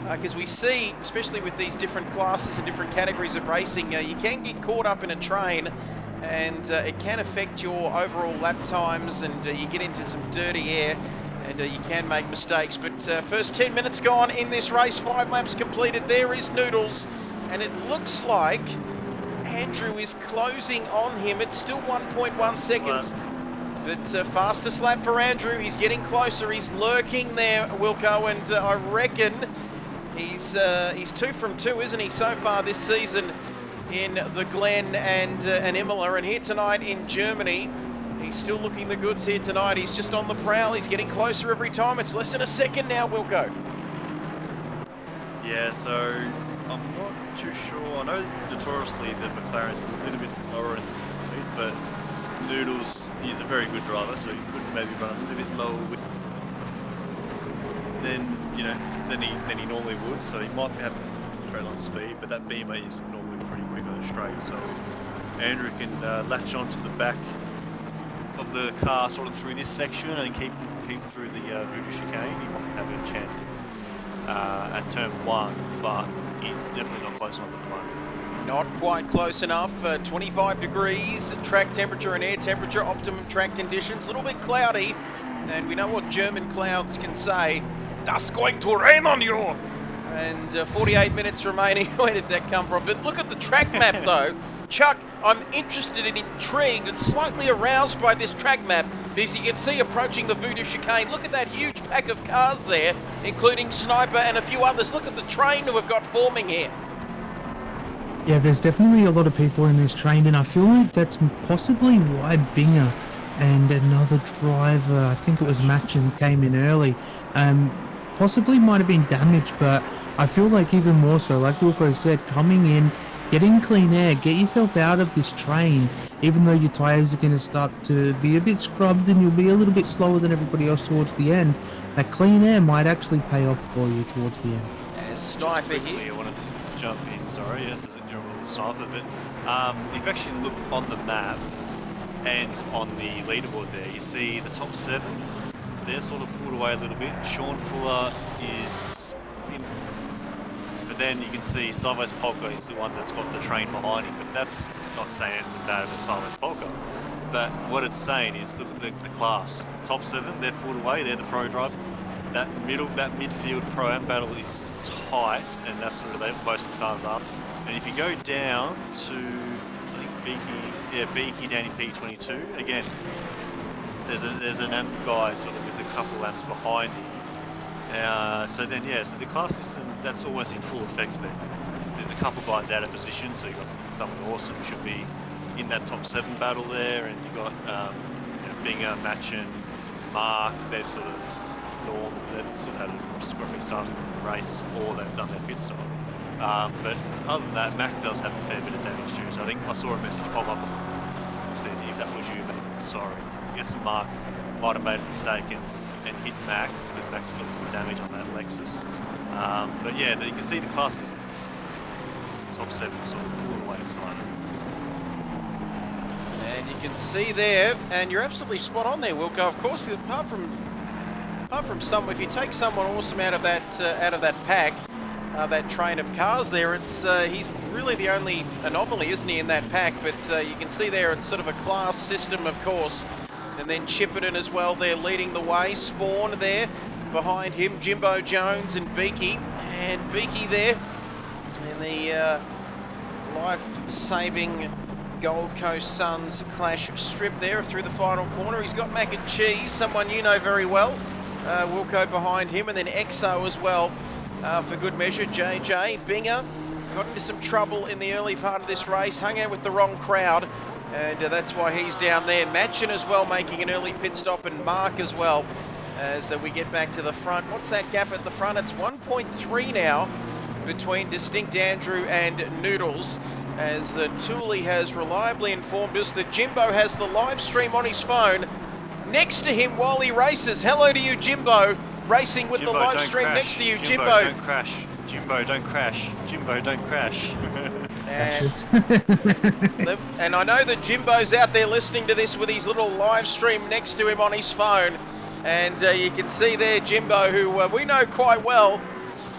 Because we see, especially with these different classes and different categories of racing, you can get caught up in a train and it can affect your overall lap times, and you get into some dirty air and you can make mistakes. But first 10 minutes gone in this race, 5 laps completed. There is Noodles, and it looks like Andrew is closing on him. It's still 1.1 seconds. But fastest lap for Andrew. He's getting closer. He's lurking there, Wilco, and I reckon he's 2 from 2, isn't he, so far this season in the Glen and Imola. And here tonight in Germany, he's still looking the goods here tonight. He's just on the prowl. He's getting closer every time. It's less than a second now, Wilco. Yeah, so I'm not too sure. I know notoriously the McLaren's a little bit slower in the lead, but Noodles is a very good driver, so he could maybe run a little bit lower than he normally would. So he might have straight line speed, but that Beamer is normally pretty quick on the straight. So if Andrew can latch onto the back of the car sort of through this section and keep through the Voodoo chicane, he might have a chance at turn 1, but he's definitely not close enough at the moment. Not quite close enough. 25 degrees track temperature and air temperature, optimum track conditions. A little bit cloudy, and we know what German clouds can say. Das going to rain on you! And 48 minutes remaining. Where did that come from? But look at the track map though. Chuck, I'm interested and intrigued and slightly aroused by this track map, because you can see approaching the Voodoo chicane. Look at that huge pack of cars there, including Sniper and a few others. Look at the train that we've got forming here. Yeah, there's definitely a lot of people in this train, and I feel like that's possibly why Binger and another driver, I think it was Machin, came in early. Possibly might have been damaged, but I feel like even more so, like Wilco said, coming in, getting clean air, get yourself out of this train, even though your tyres are going to start to be a bit scrubbed and you'll be a little bit slower than everybody else towards the end. That clean air might actually pay off for you towards the end. As Sniper quickly, here. I wanted to jump in, sorry, yes, as a general Sniper, but if you actually look on the map and on the leaderboard there, you see the top 7, they're sort of pulled away a little bit. Sean Fuller is in, but then you can see Sideways Polka is the one that's got the train behind him, but that's not saying anything bad about Sideways Polka. But what it's saying is, look at the class. Top 7, they're pulled away, they're the pro driver. That midfield pro-am battle is tight, and that's where most of the cars are. And if you go down to, I think Beaky down in P22, again, there's an amp guy sort of with a couple amps behind him. So the class system, that's almost in full effect there. There's a couple guys out of position, so you've got something awesome should be in that top 7 battle there, and you've got Binger, Machin, Mark, they've sort of had a scruffy start to the race, or they've done their pit stop. But other than that, Mac does have a fair bit of damage too, so I think I saw a message pop up and said, if that was you, mate, sorry. I guess Mark might have made a mistake and hit Mac, because Mac's got some damage on that Lexus. But yeah, you can see the class is top 7 sort of pulled away slightly. And you can see there, and you're absolutely spot on there, Wilco. Of course, apart from some, if you take someone awesome out of that pack, that train of cars there, it's he's really the only anomaly, isn't he, in that pack? But you can see there, it's sort of a class system, of course. And then Chipperton as well there leading the way. Spawn there behind him, Jimbo Jones and Beaky. And Beaky there in the life-saving Gold Coast Suns Clash strip there through the final corner. He's got Mac and Cheese, someone you know very well. Wilco behind him, and then Exo as well for good measure. JJ Binger got into some trouble in the early part of this race, hung out with the wrong crowd, and that's why he's down there. Machin as well making an early pit stop, and Mark as well as we get back to the front. What's that gap at the front? It's 1.3 now between Distinct Andrew and Noodles, as Tooley has reliably informed us that Jimbo has the live stream on his phone. next to him while he races. Hello to you, Jimbo, racing with Jimbo, the live don't stream crash. next to you, Jimbo. Jimbo. Don't crash. Jimbo, don't crash. Jimbo, don't crash. Ashes. And I know that Jimbo's out there listening to this with his little live stream next to him on his phone. And you can see there Jimbo, who we know quite well.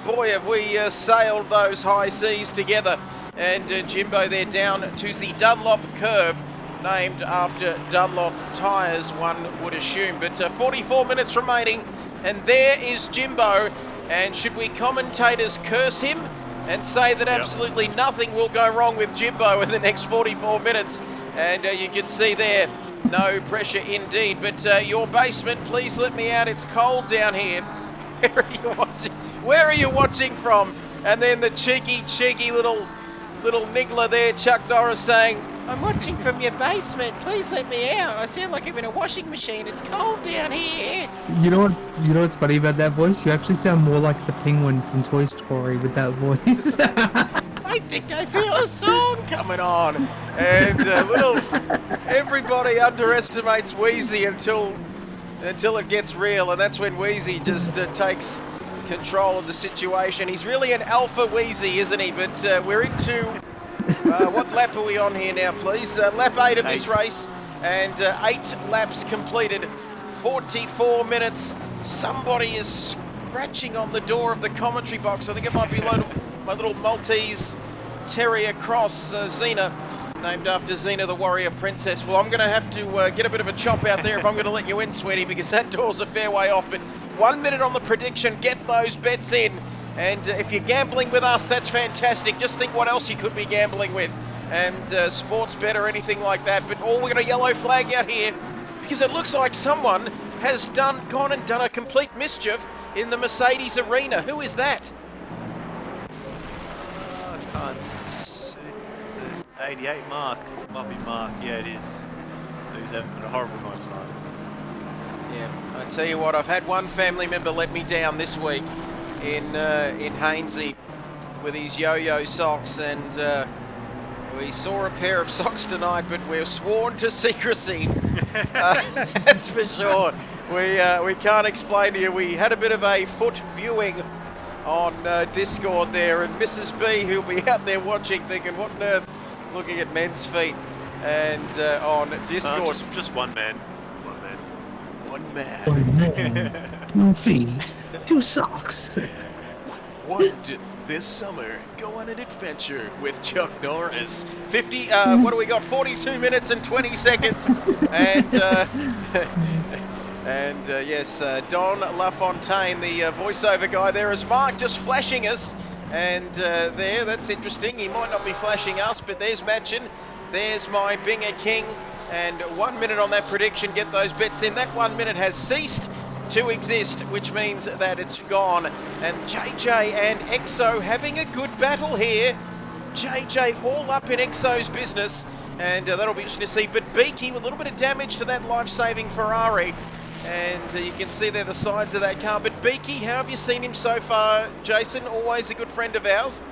Boy, have we sailed those high seas together. And Jimbo there down to the Dunlop curb, named after Dunlop tyres, one would assume. But 44 minutes remaining, and there is Jimbo. And should we commentators curse him and say that absolutely nothing will go wrong with Jimbo in the next 44 minutes? And you can see there, no pressure indeed. But your basement, please let me out. It's cold down here. Where are you watching? Where are you watching from? And then the cheeky little niggler there, Chuck Norris, saying, I'm watching from your basement. Please let me out. I sound like I'm in a washing machine. It's cold down here. You know what's funny about that voice? You actually sound more like the penguin from Toy Story with that voice. I think I feel a song coming on. And everybody underestimates Wheezy until it gets real, and that's when Wheezy just takes control of the situation. He's really an alpha Wheezy, isn't he? But we're into what lap are we on here now, please? Lap 8 of this race, and 8 laps completed, 44 minutes. Somebody is scratching on the door of the commentary box. I think it might be my little Maltese Terrier cross, Xena, named after Xena the warrior princess. Well, I'm going to have to get a bit of a chop out there if I'm going to let you in, sweetie, because that door's a fair way off. But 1 minute on the prediction, get those bets in. And if you're gambling with us, that's fantastic. Just think what else you could be gambling with. And sports bet or anything like that. But we're going to yellow flag out here because it looks like someone has gone and done a complete mischief in the Mercedes arena. Who is that? I can't see. The 88 Mark. Might be Mark. Yeah, it is. He's having a horrible night tonight. Yeah, I tell you what, I've had one family member let me down this week in Hainsey with his yo-yo socks, and we saw a pair of socks tonight, but we're sworn to secrecy. That's for sure. We can't explain to you. We had a bit of a foot viewing on Discord there, and Mrs. B, who'll be out there watching, thinking, what on earth, looking at men's feet, and on Discord. Just one man. One man. One man, 1 feet, 2 socks. This summer, go on an adventure with Chuck Norris. what do we got? 42 minutes and 20 seconds. And yes, Don LaFontaine, the voiceover guy there, is Mark just flashing us. And that's interesting. He might not be flashing us, but there's Matchin. There's my Binger King. And 1 minute on that prediction. Get those bets in. That 1 minute has ceased to exist, which means that it's gone. And JJ and Exo having a good battle here. JJ all up in Exo's business, and that'll be interesting to see. But Beaky with a little bit of damage to that life-saving Ferrari. And you can see there the sides of that car. But Beaky, how have you seen him so far, Jason? Always a good friend of ours.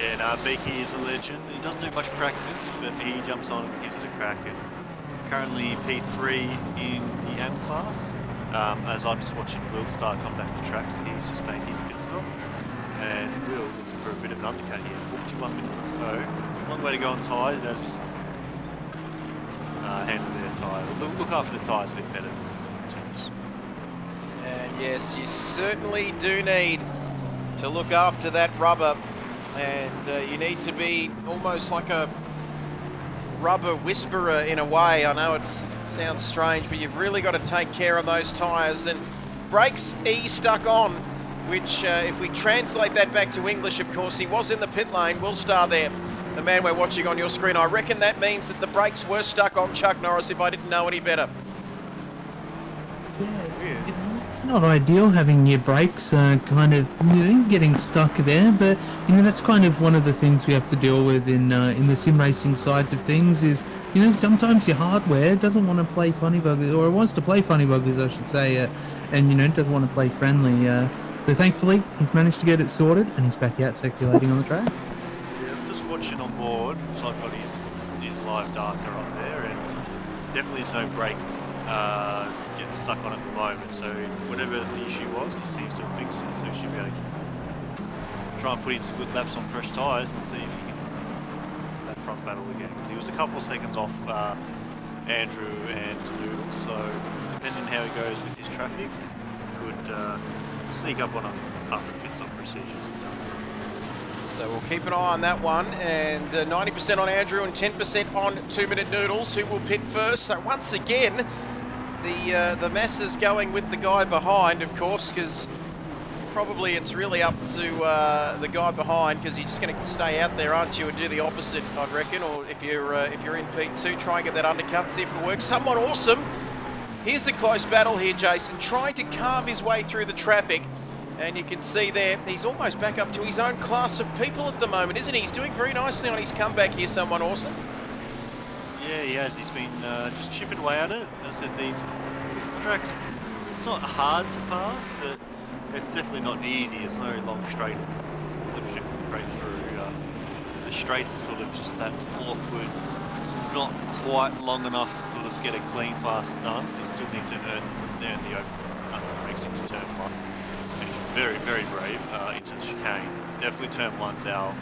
Yeah, no, Beaky is a legend. He doesn't do much practice, but he jumps on and gives it a crack. And currently P3 in the M class. As I'm just watching Will start come back to track, so he's just made his pit stop. And Will looking for a bit of an undercut here. 41 minutes to go. Long way to go on tyres. And as we handle their tyres. Look after the tyres a bit better than Thomas. And yes, you certainly do need to look after that rubber. And you need to be almost like a rubber whisperer in a way. I know it sounds strange, but you've really got to take care of those tyres. And brakes E stuck on, which if we translate that back to English, of course, he was in the pit lane. Will Star there, the man we're watching on your screen. I reckon that means that the brakes were stuck on Chuck Norris, if I didn't know any better. Yeah, it's not ideal having your brakes kind of getting stuck there, but that's kind of one of the things we have to deal with in the sim racing sides of things. Is sometimes your hardware doesn't want to play funny buggers, or it wants to play funny buggers, I should say, and doesn't want to play friendly. So thankfully he's managed to get it sorted, and he's back out circulating on the track. Yeah, I'm just watching on board, so I've got his live data up there, and definitely there's no brake getting stuck on at the moment. So whatever the issue was, he seems to have fixed it. So he should be able to try and put in some good laps on fresh tyres and see if he can that front battle again. Because he was a couple of seconds off Andrew and Noodle. So depending on how he goes with his traffic, could sneak up on him after he gets some procedures done. So we'll keep an eye on that one, and 90% on Andrew and 10% on 2-Minute Noodles, who will pit first. So once again, the mess is going with the guy behind, of course, because probably it's really up to the guy behind, because you're just going to stay out there, aren't you, and do the opposite, I reckon. Or if you're in P2, try and get that undercut, see if it works. Someone awesome. Here's a close battle here, Jason, trying to carve his way through the traffic. And you can see there, he's almost back up to his own class of people at the moment, isn't he? He's doing very nicely on his comeback here, Someone Awesome. Yeah, he has. He's been just chipping away at it. As I said, these tracks, it's not hard to pass, but it's definitely not easy. It's no long straight through. The straights are sort of just that awkward, not quite long enough to sort of get a clean pass done, so you still need to earn the open exit to turn one. And he's very, very brave into the chicane. Definitely turn one's our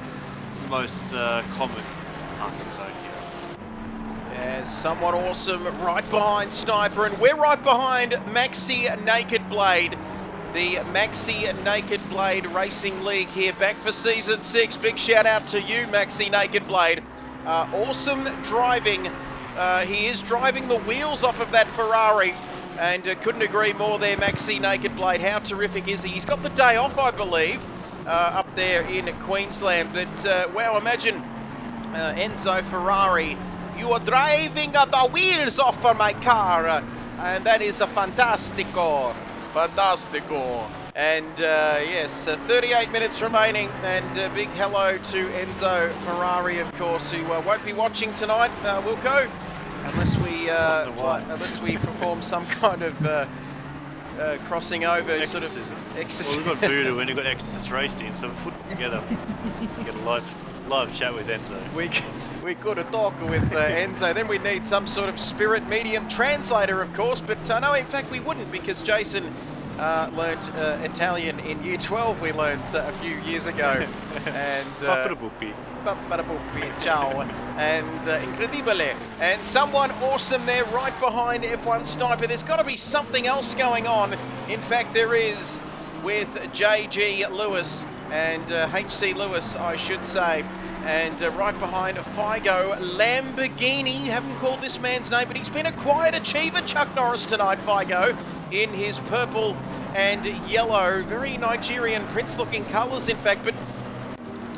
most common passing zone here. As Someone Awesome right behind Sniper, and we're right behind Maxi Naked Blade. The Maxi Naked Blade Racing League here, back for Season 6. Big shout out to you, Maxi Naked Blade. Awesome driving. He is driving the wheels off of that Ferrari. And couldn't agree more there, Maxi Naked Blade. How terrific is he? He's got the day off, I believe, up there in Queensland. But, wow, imagine Enzo Ferrari. You are driving the wheels off for my car. And that is a fantastico. Fantastico. And, yes, 38 minutes remaining. And big hello to Enzo Ferrari, of course, who won't be watching tonight, Wilco. Unless we perform some kind of crossing over Exorcism. sort of exorcism. Well, we've got Voodoo and we've got Exorcist Racing, so we put it together. Get a live chat with Enzo. We could have talked with Enzo. Then we'd need some sort of spirit medium translator, of course. But no, in fact, we wouldn't, because Jason learnt Italian in Year 12. We learnt a few years ago. And ciao. And incredibile. And Someone Awesome there right behind F1 Sniper. There's got to be something else going on. In fact, there is, with JG Lewis and HC Lewis, I should say. And right behind Figo Lamborghini. Haven't called this man's name, but he's been a quiet achiever, Chuck Norris, tonight, Figo, in his purple and yellow, very Nigerian Prince-looking colours, in fact. But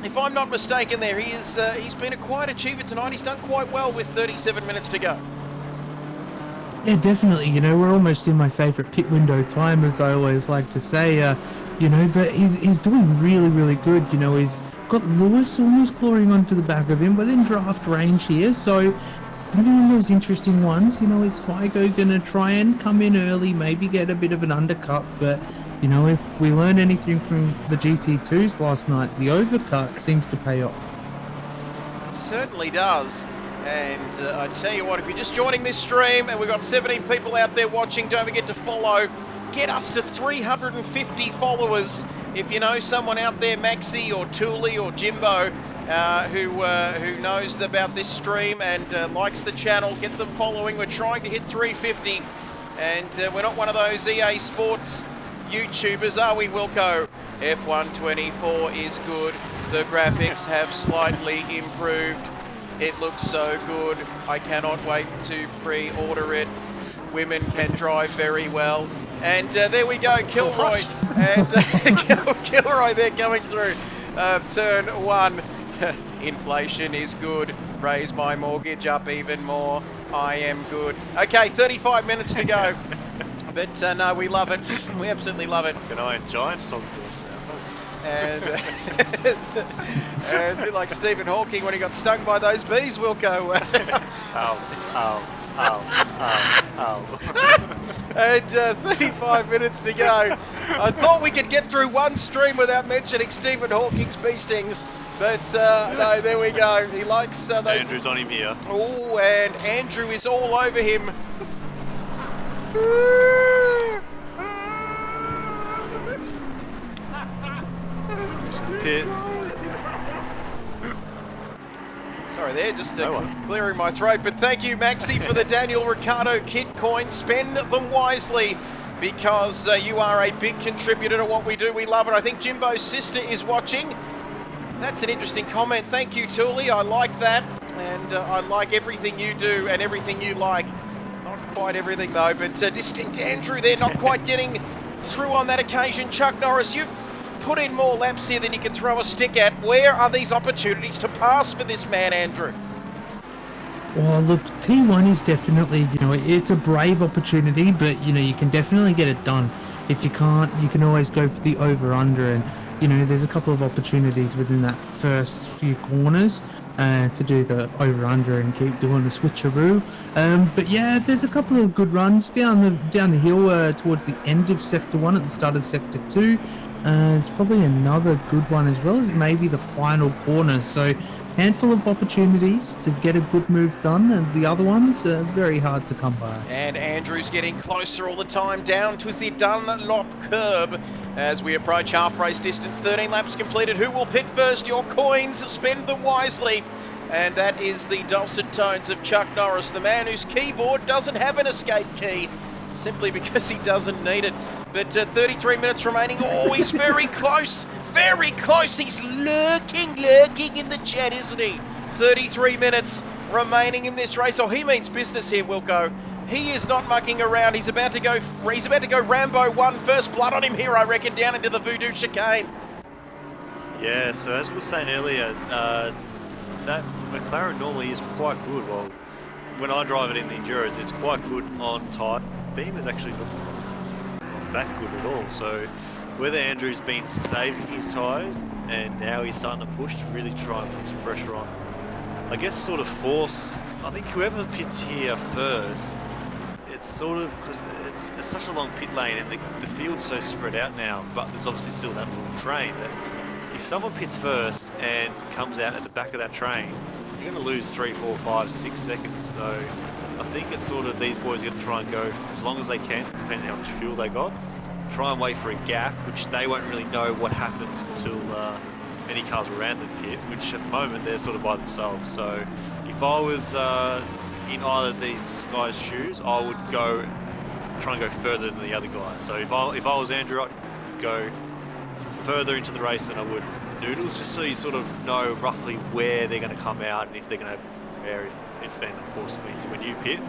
if I'm not mistaken there, he's been a quiet achiever tonight. He's done quite well with 37 minutes to go. Yeah, definitely. You know, we're almost in my favourite pit window time, as I always like to say. You know, but he's doing really, really good. You know, he's got Lewis almost clawing onto the back of him, but in draft range here. So, maybe one of those interesting ones. You know, is Figo going to try and come in early, maybe get a bit of an undercut, but you know, if we learn anything from the GT2s last night, the overcut seems to pay off. It certainly does. And I tell you what, if you're just joining this stream and we've got 17 people out there watching, don't forget to follow. Get us to 350 followers. If you know someone out there, Maxi or Thule or Jimbo, who knows about this stream and likes the channel, get them following. We're trying to hit 350. And we're not one of those EA Sports YouTubers, are we, Wilco? F124 is good. The graphics have slightly improved. It looks so good. I cannot wait to pre-order it. Women can drive very well. And there we go, Kilroy. And Kilroy there going through turn one. Inflation is good. Raise my mortgage up even more. I am good. Okay, 35 minutes to go. But no, we love it. We absolutely love it. An Iron Giant song to us now. And a bit like Stephen Hawking when he got stung by those bees, Wilco. And 35 minutes to go. I thought we could get through one stream without mentioning Stephen Hawking's bee stings. But no, there we go. He likes those. Andrew's on him here. Oh, and Andrew is all over him. Pit. Sorry there, just No one. clearing my throat. But thank you, Maxi, for the Daniel Ricciardo kit coins. Spend them wisely because you are a big contributor to what we do. We love it. I think Jimbo's sister is watching. That's an interesting comment. Thank you, Thule. I like that. And I like everything you do and everything you like. Not quite everything, though. But distinct Andrew there, not quite getting through on that occasion. Chuck Norris, you've put in more laps here than you can throw a stick at. Where are these opportunities to pass for this man, Andrew? Well, look, T1 is definitely, it's a brave opportunity, but, you can definitely get it done. If you can't, you can always go for the over-under, and, there's a couple of opportunities within that first few corners to do the over-under and keep doing the switcheroo. But yeah, there's a couple of good runs down the hill towards the end of Sector 1 at the start of Sector 2. There's probably another good one as well as maybe the final corner. So handful of opportunities to get a good move done, and the other ones are very hard to come by. And Andrew's getting closer all the time down to the Dunlop curb as we approach half race distance. 13 laps completed. Who will pit first? Your coins, spend them wisely. And that is the dulcet tones of Chuck Norris, the man whose keyboard doesn't have an escape key, simply because he doesn't need it. But 33 minutes remaining. Oh, he's very close. Very close. He's lurking in the chat, isn't he? 33 minutes remaining in this race. Oh, he means business here, Wilco. He is not mucking around. He's about to go Rambo 1. First blood on him here, I reckon, down into the Voodoo chicane. Yeah, so as we were saying earlier, that McLaren normally is quite good. Well, when I drive it in the Enduros, it's quite good on tyre. Beam is actually not that good at all. So whether Andrew's been saving his tyres and now he's starting to push to really try and put some pressure on, I guess sort of force, I think whoever pits here first, it's sort of, because it's such a long pit lane and the field's so spread out now, but there's obviously still that little train that if someone pits first and comes out at the back of that train, you're going to lose 3, 4, 5, 6 seconds. So I think it's sort of these boys are going to try and go as long as they can, depending on how much fuel they got. Try and wait for a gap, which they won't really know what happens until any cars around the pit, which at the moment they're sort of by themselves. So if I was in either of these guys' shoes, I would try and go further than the other guy. So if I was Andrew, I'd go further into the race than I would Noodles, just so you sort of know roughly where they're going to come out and if they're going to have air. If then, of course, means when you pit,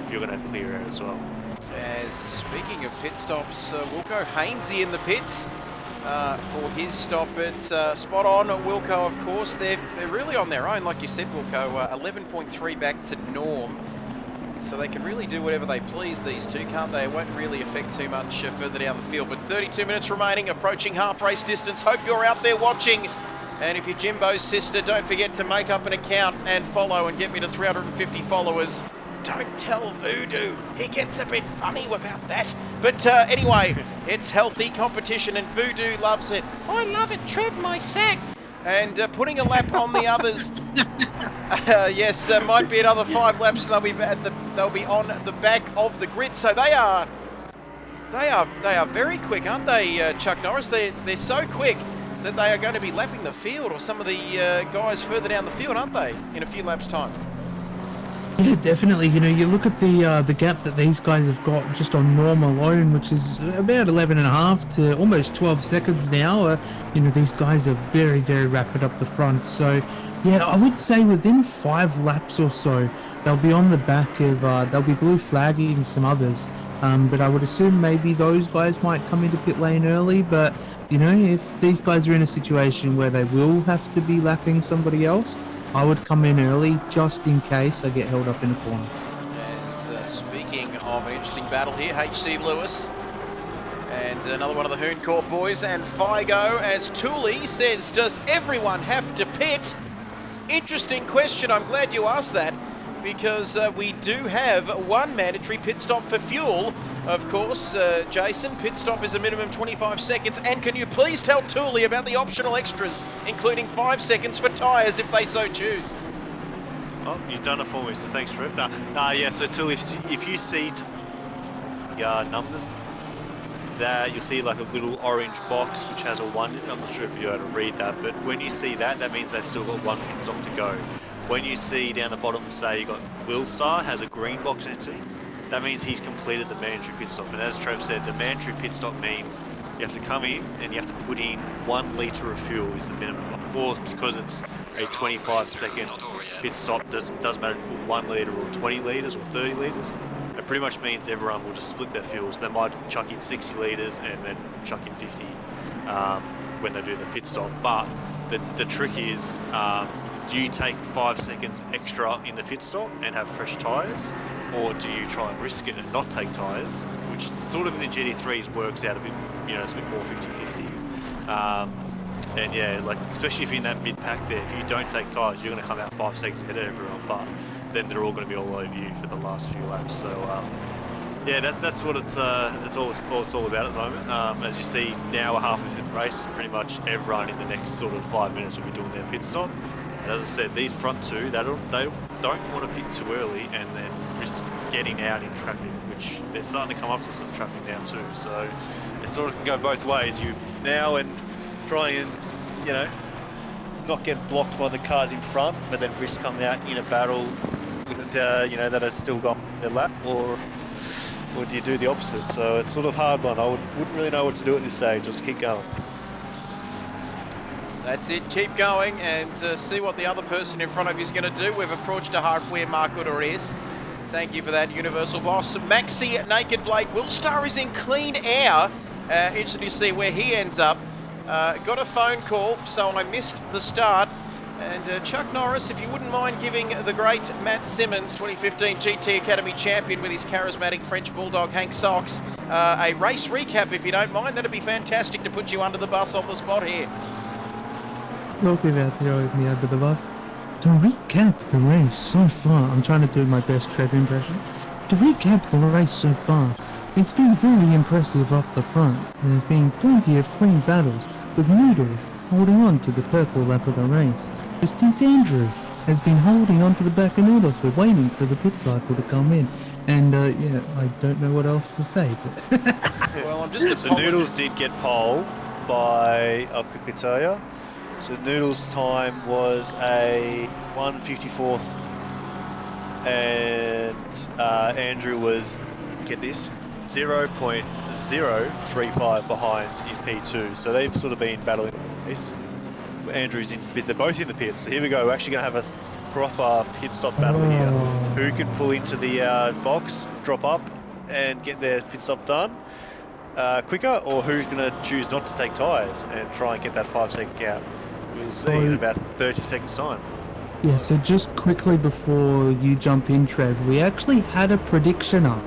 if you're going to have clear air as well. As speaking of pit stops, Wilco Hainsey in the pits for his stop at spot on. Wilco, of course, they're really on their own, like you said, Wilco. 11.3 back to norm, so they can really do whatever they please, these two, can't they? It won't really affect too much further down the field. But 32 minutes remaining, approaching half race distance. Hope you're out there watching. And if you're Jimbo's sister, don't forget to make up an account and follow and get me to 350 followers. Don't tell Voodoo. He gets a bit funny about that. But anyway, it's healthy competition and Voodoo loves it. I love it, Trev, my sack. And putting a lap on the others. Yes, might be another 5 laps and they'll be on the back of the grid. So they are very quick, aren't they, Chuck Norris? They're so quick that they are going to be lapping the field, or some of the guys further down the field, aren't they, in a few laps' time? Yeah, definitely. You look at the gap that these guys have got just on norm alone, which is about 11.5 to almost 12 seconds now. These guys are very, very rapid up the front. So, yeah, I would say within 5 laps or so, they'll be on the back of, they'll be blue flagging some others. But I would assume maybe those guys might come into pit lane early. But, if these guys are in a situation where they will have to be lapping somebody else, I would come in early just in case I get held up in a corner. As speaking of an interesting battle here, HC Lewis and another one of the Hoon Court boys and Figo, as Thule says, does everyone have to pit? Interesting question. I'm glad you asked that, because we do have one mandatory pit stop for fuel. Of course, Jason, pit stop is a minimum 25 seconds. And can you please tell Thule about the optional extras, including 5 seconds for tyres if they so choose? Oh, you've done it for me, so thanks, Trev. Yeah, so Thule, if you see numbers. That you'll see like a little orange box which has a 1 in it. I'm not sure if you're able to read that, but when you see that, that means they've still got 1 pit stop to go. When you see down the bottom, say you got Will Star has a green box next to him, that means he's completed the mandatory pit stop. And as Trev said, the mandatory pit stop means you have to come in and you have to put in 1 litre of fuel is the minimum. Of course, because it's a 25-second pit stop, doesn't matter if it's 1 litre or 20 litres or 30 litres. It pretty much means everyone will just split their fuels. They might chuck in 60 litres and then chuck in 50 when they do the pit stop. But the trick is, do you take 5 seconds extra in the pit stop and have fresh tyres, or do you try and risk it and not take tyres, which sort of in the GT3s works out a bit, it's a bit more 50-50. And yeah, like especially if you're in that mid-pack there, if you don't take tyres, you're going to come out 5 seconds ahead of everyone, but then they're all going to be all over you for the last few laps. So yeah, that's what it's all about at the moment. As you see now, we're halfway through the race. Pretty much everyone in the next sort of 5 minutes will be doing their pit stop. And as I said, these front two, they don't want to pit too early and then risk getting out in traffic, which they're starting to come up to some traffic now too. So it sort of can go both ways. You now and try and not get blocked by the cars in front, but then risk coming out in a battle with that are still got their lap, or do you do the opposite? So it's sort of hard one. I wouldn't really know what to do at this stage. Just keep going. That's it, keep going and see what the other person in front of you is going to do. We've approached a halfway mark, Rodriguez. Thank you for that, Universal Boss. Maxi Naked Blade. Willstar is in clean air. Interested to see where he ends up. Got a phone call, so I missed the start. And Chuck Norris, if you wouldn't mind giving the great Matt Simmons, 2015 GT Academy champion with his charismatic French Bulldog Hank Socks, a race recap if you don't mind, that'd be fantastic to put you under the bus on the spot here. Talking about throwing me under the bus. To recap the race so far, I'm trying to do my best Trev impression. To recap the race so far, it's been very impressive up the front. There's been plenty of clean battles, with Noodles holding on to the purple lap of the race. Distinct Andrew has been holding on to the back of Noodles. We're waiting for the pit cycle to come in. And yeah, I don't know what else to say. But well, I'm just so Noodles did get pole by, I'll quickly tell you. So Noodles' time was a 1:54, and Andrew was, get this, 0.035 behind in P2. So they've sort of been battling this. Andrew's into the pit. They're both in the pits. So here we go. We're actually going to have a proper pit stop battle here. Who can pull into the box, drop up, and get their pit stop done quicker, or who's going to choose not to take tyres and try and get that 5 second gap? We'll see in about 30 seconds time. Yeah, so just quickly before you jump in, Trev, we actually had a prediction up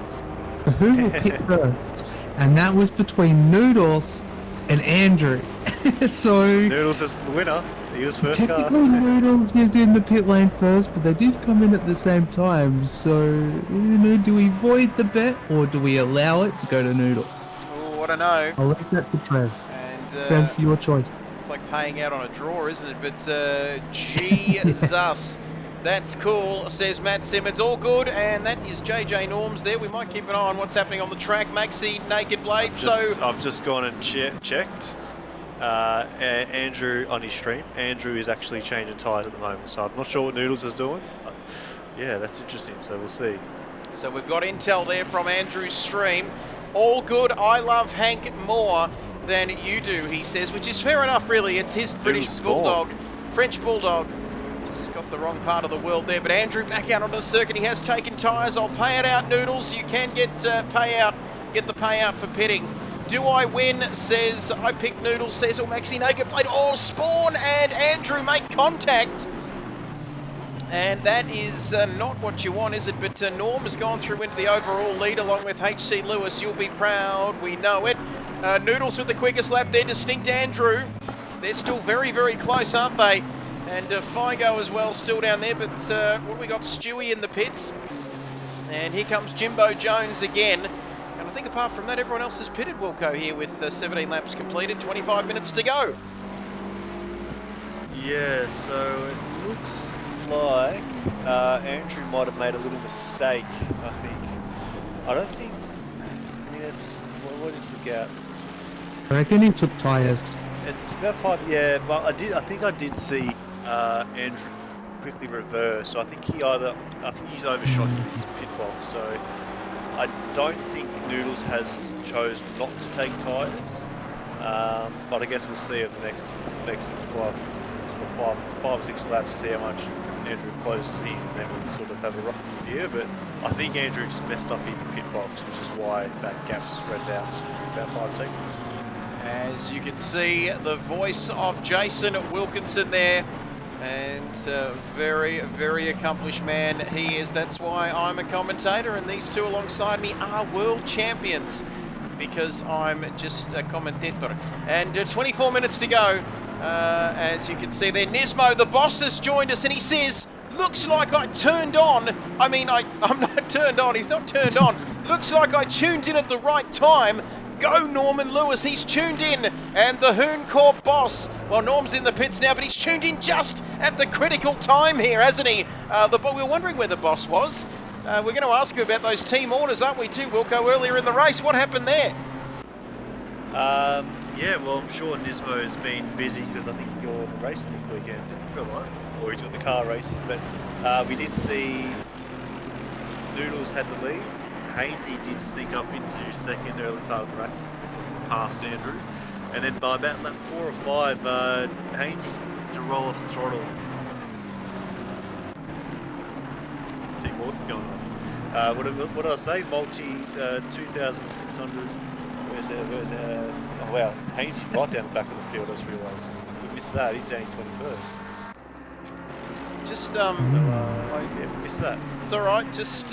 for who will pit first, and that was between Noodles and Andrew. So Noodles is the winner. He was first car. technically Noodles is in the pit lane first, but they did come in at the same time. So, do we void the bet or do we allow it to go to Noodles? Oh, I don't know. I'll leave that to Trev. And Trev, your choice. it's like paying out on a draw, isn't it? But Jesus. That's cool, says Matt Simmons. All good, and that is JJ Norms there. We might keep an eye on what's happening on the track. Maxi Naked Blade. I've just gone and checked. Andrew on his stream. Andrew is actually changing tyres at the moment, so I'm not sure what Noodles is doing. But yeah, that's interesting. So we'll see. So we've got intel there from Andrew's stream. All good. I love Hank more than you do, he says, which is fair enough, really. It's his British Bulldog, French Bulldog. Just got the wrong part of the world there, but Andrew back out onto the circuit. He has taken tyres. I'll pay it out, Noodles. You can get the payout for pitting. Do I win? Says I picked Noodles. Says Maxi Naked Blade. Oh, Spawn and Andrew make contact, and that is not what you want, is it? But Norm has gone through into the overall lead along with HC Lewis. You'll be proud. We know it. Noodles with the quickest lap there. Distinct Andrew. They're still very, very close, aren't they? And Figo as well, still down there. But what we got? Stewie in the pits. And here comes Jimbo Jones again. And I think apart from that, everyone else has pitted, Wilco, here with 17 laps completed, 25 minutes to go. Yeah, so it looks like Andrew might have made a little mistake, I think. I don't think... it's what is the gap? I reckon he took tyres. It's about 5. Yeah, but I think I did see Andrew quickly reverse. So I think he's overshot his pit box. So I don't think Noodles has chose not to take tyres. But I guess we'll see over the next 5 or 6 laps, see how much Andrew closes in, and then we'll sort of have a rough idea. But I think Andrew just messed up in pit box, which is why that gap spread out to about 5 seconds. As you can see, the voice of Jason Wilkinson there, and very, very accomplished man he is. That's why I'm a commentator, and these two alongside me are world champions, because I'm just a commentator. And 24 minutes to go. As you can see there, Nismo, the boss, has joined us, and he says, looks like I turned on. I mean, I'm not turned on. He's not turned on. Looks like I tuned in at the right time. Go Norman Lewis, he's tuned in. And the Hoon Corp boss, well, Norm's in the pits now, but he's tuned in just at the critical time here, hasn't he? We were wondering where the boss was. We're going to ask him about those team orders, aren't we, too, Wilco, earlier in the race? What happened there? Yeah, well, I'm sure Nismo has been busy because I think you're racing this weekend, right? Or he's got the car racing. But we did see Noodles had the lead. Hainsey did sneak up into second early part of the race, past Andrew. And then by about lap 4 or 5, Hainsey to roll off the throttle. See what going on. What did I say? Multi 2,600. Where's oh wow, Hainsey's right down the back of the field, I just realised. We missed that, he's down 21st. Yeah, we missed that. It's alright, just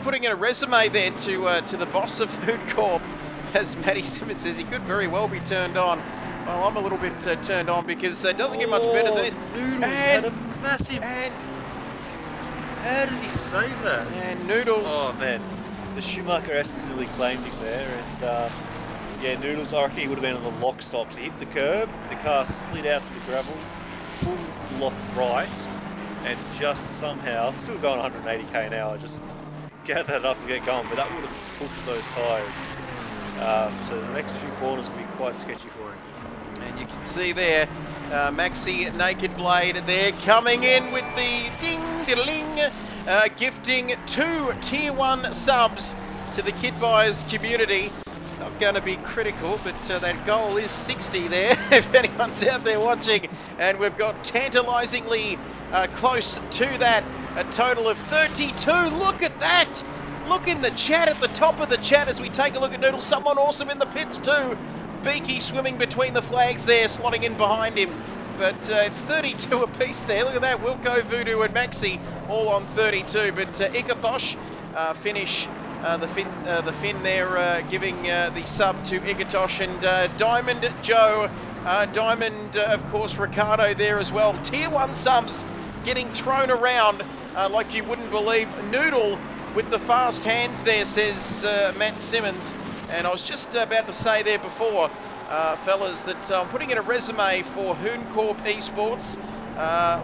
putting in a resume there to the boss of Food Corp, as Matty Simmons says, he could very well be turned on. Well, I'm a little bit turned on because it doesn't get much better than this. Noodles had a massive... How did he save that? And Noodles... Oh man, the Schumacher S nearly claimed him there, and yeah, Noodles, I reckon he would have been on the lock stops. He hit the curb, the car slid out to the gravel, full lock right, and just somehow, still going 180k an hour, just gather that up and get going, but that would have pushed those tyres. So the next few corners will be quite sketchy for him. And you can see there, Maxi Naked Blade there coming in with the ding-diddling, gifting 2 Tier 1 subs to the Kit Buyers community. Not going to be critical, but that goal is 60 there, if anyone's out there watching. And we've got tantalisingly close to that, a total of 32. Look at that! Look in the chat, at the top of the chat, as we take a look at Noodle. Someone awesome in the pits too. Beaky swimming between the flags there, slotting in behind him. But it's 32 apiece there. Look at that, Wilco, Voodoo and Maxi all on 32. But Ikatosh finish the Finn there, giving the sub to Ikatosh. And Diamond Joe, Diamond, of course, Ricardo there as well. Tier 1 subs getting thrown around like you wouldn't believe. Noodle with the fast hands there, says Matt Simmons. And I was just about to say there before, fellas, that I'm putting in a resume for Hoon Corp Esports.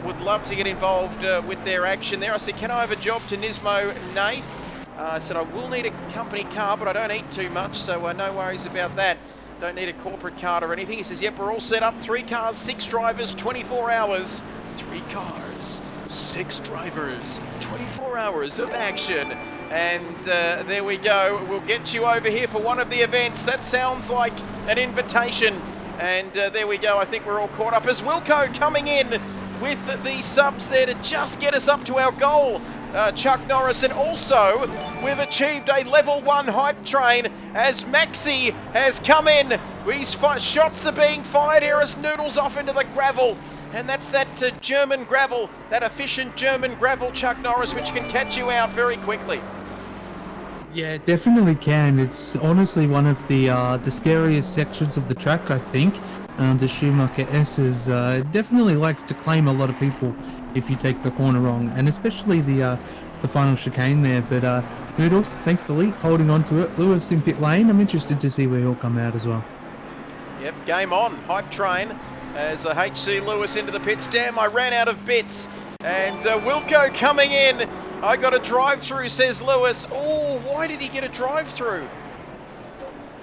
Would love to get involved with their action there. I said, can I have a job to Nismo Nath? I said, I will need a company car, but I don't eat too much, so no worries about that. Don't need a corporate card or anything. He says, yep, we're all set up. 3 cars, 6 drivers, 24 hours. 3 cars, 6 drivers, 24 hours of action. And there we go. We'll get you over here for one of the events. That sounds like an invitation. And there we go. I think we're all caught up as Wilco coming in with the subs there to just get us up to our goal. Chuck Norris, and also we've achieved a level 1 hype train as Maxi has come in. Shots are being fired here as Noodles off into the gravel. And that's that German gravel, that efficient German gravel, Chuck Norris, which can catch you out very quickly. Yeah, it definitely can. It's honestly one of the scariest sections of the track, I think. The Schumacher S definitely likes to claim a lot of people if you take the corner wrong, and especially the final chicane there. But Noodles, thankfully, holding on to it. Lewis in pit lane. I'm interested to see where he'll come out as well. Yep, game on. Hype train as HC Lewis into the pits. Damn, I ran out of bits. And Wilco coming in. I got a drive-through, says Lewis. Oh, why did he get a drive-through?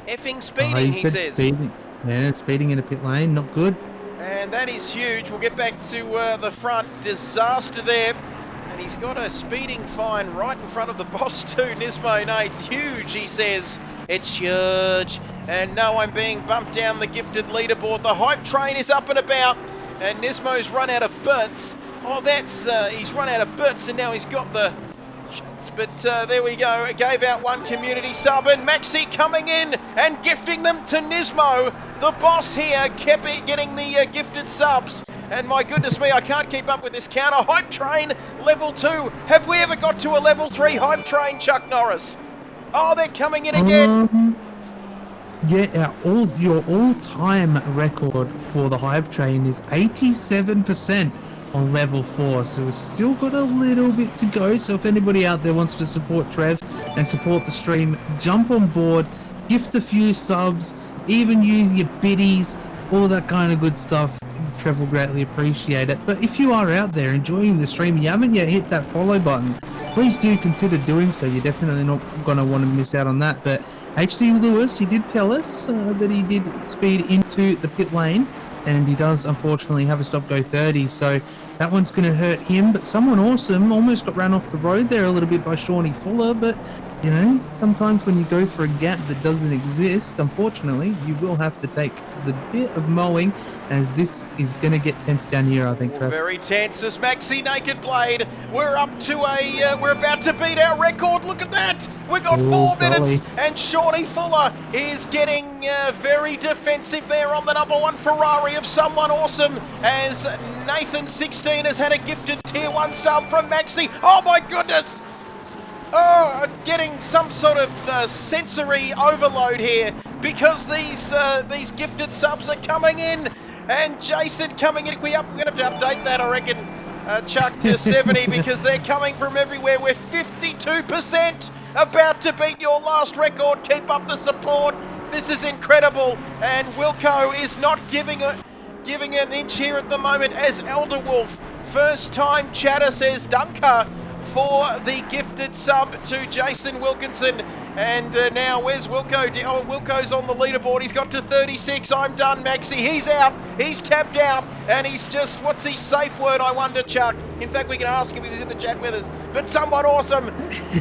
Effing speeding, he says. Speeding. Yeah, speeding in a pit lane, not good. And that is huge. We'll get back to the front. Disaster there. And he's got a speeding fine right in front of the boss too, Nismo in 8th. Huge, he says. It's huge. And no, I'm being bumped down the gifted leaderboard. The hype train is up and about. And Nismo's run out of bits. Oh, that's, he's run out of bits and now he's got the... But there we go. Gave out one community sub, and Maxi coming in and gifting them to Nismo. The boss here kept getting the gifted subs. And my goodness me, I can't keep up with this counter. Hype train, level 2. Have we ever got to a level 3 hype train, Chuck Norris? Oh, they're coming in again. Yeah, your all-time record for the hype train is 87%. On level 4, so we've still got a little bit to go. So if anybody out there wants to support Trev and support the stream, jump on board, gift a few subs, even use your biddies, all that kind of good stuff. Trev will greatly appreciate it. But if you are out there enjoying the stream, you haven't yet hit that follow button, please do consider doing so. You're definitely not going to want to miss out on that. But HC Lewis, he did tell us that he did speed into the pit lane, and he does unfortunately have a stop go 30, so that one's going to hurt him. But someone awesome almost got ran off the road there a little bit by Shawnee Fuller. But you know, sometimes when you go for a gap that doesn't exist, unfortunately you will have to take the bit of mowing, as this is going to get tense down here, I think, Trev. Very tense as Maxi Naked Blade. We're up to we're about to beat our record. Look at that. We've got 4 minutes, and Shawnee Fuller is getting very defensive there on the number 1 Ferrari of someone awesome, as Nathan 16 has had a gifted tier 1 sub from Maxi. Oh my goodness. Oh, getting some sort of sensory overload here, because these gifted subs are coming in, and Jason coming in. We're going to have to update that, I reckon, Chuck, to 70, because they're coming from everywhere. We're 52% about to beat your last record. Keep up the support. This is incredible, and Wilco is not giving an inch here at the moment, as Elder Wolf, first time chatter, says Dunker for the gifted sub to Jason Wilkinson. And now where's Wilco? Oh, Wilco's on the leaderboard. He's got to 36. I'm done, Maxi. He's out. He's tapped out. And he's just, what's his safe word, I wonder, Chuck? In fact, we can ask him if he's in the chat with us. But someone awesome.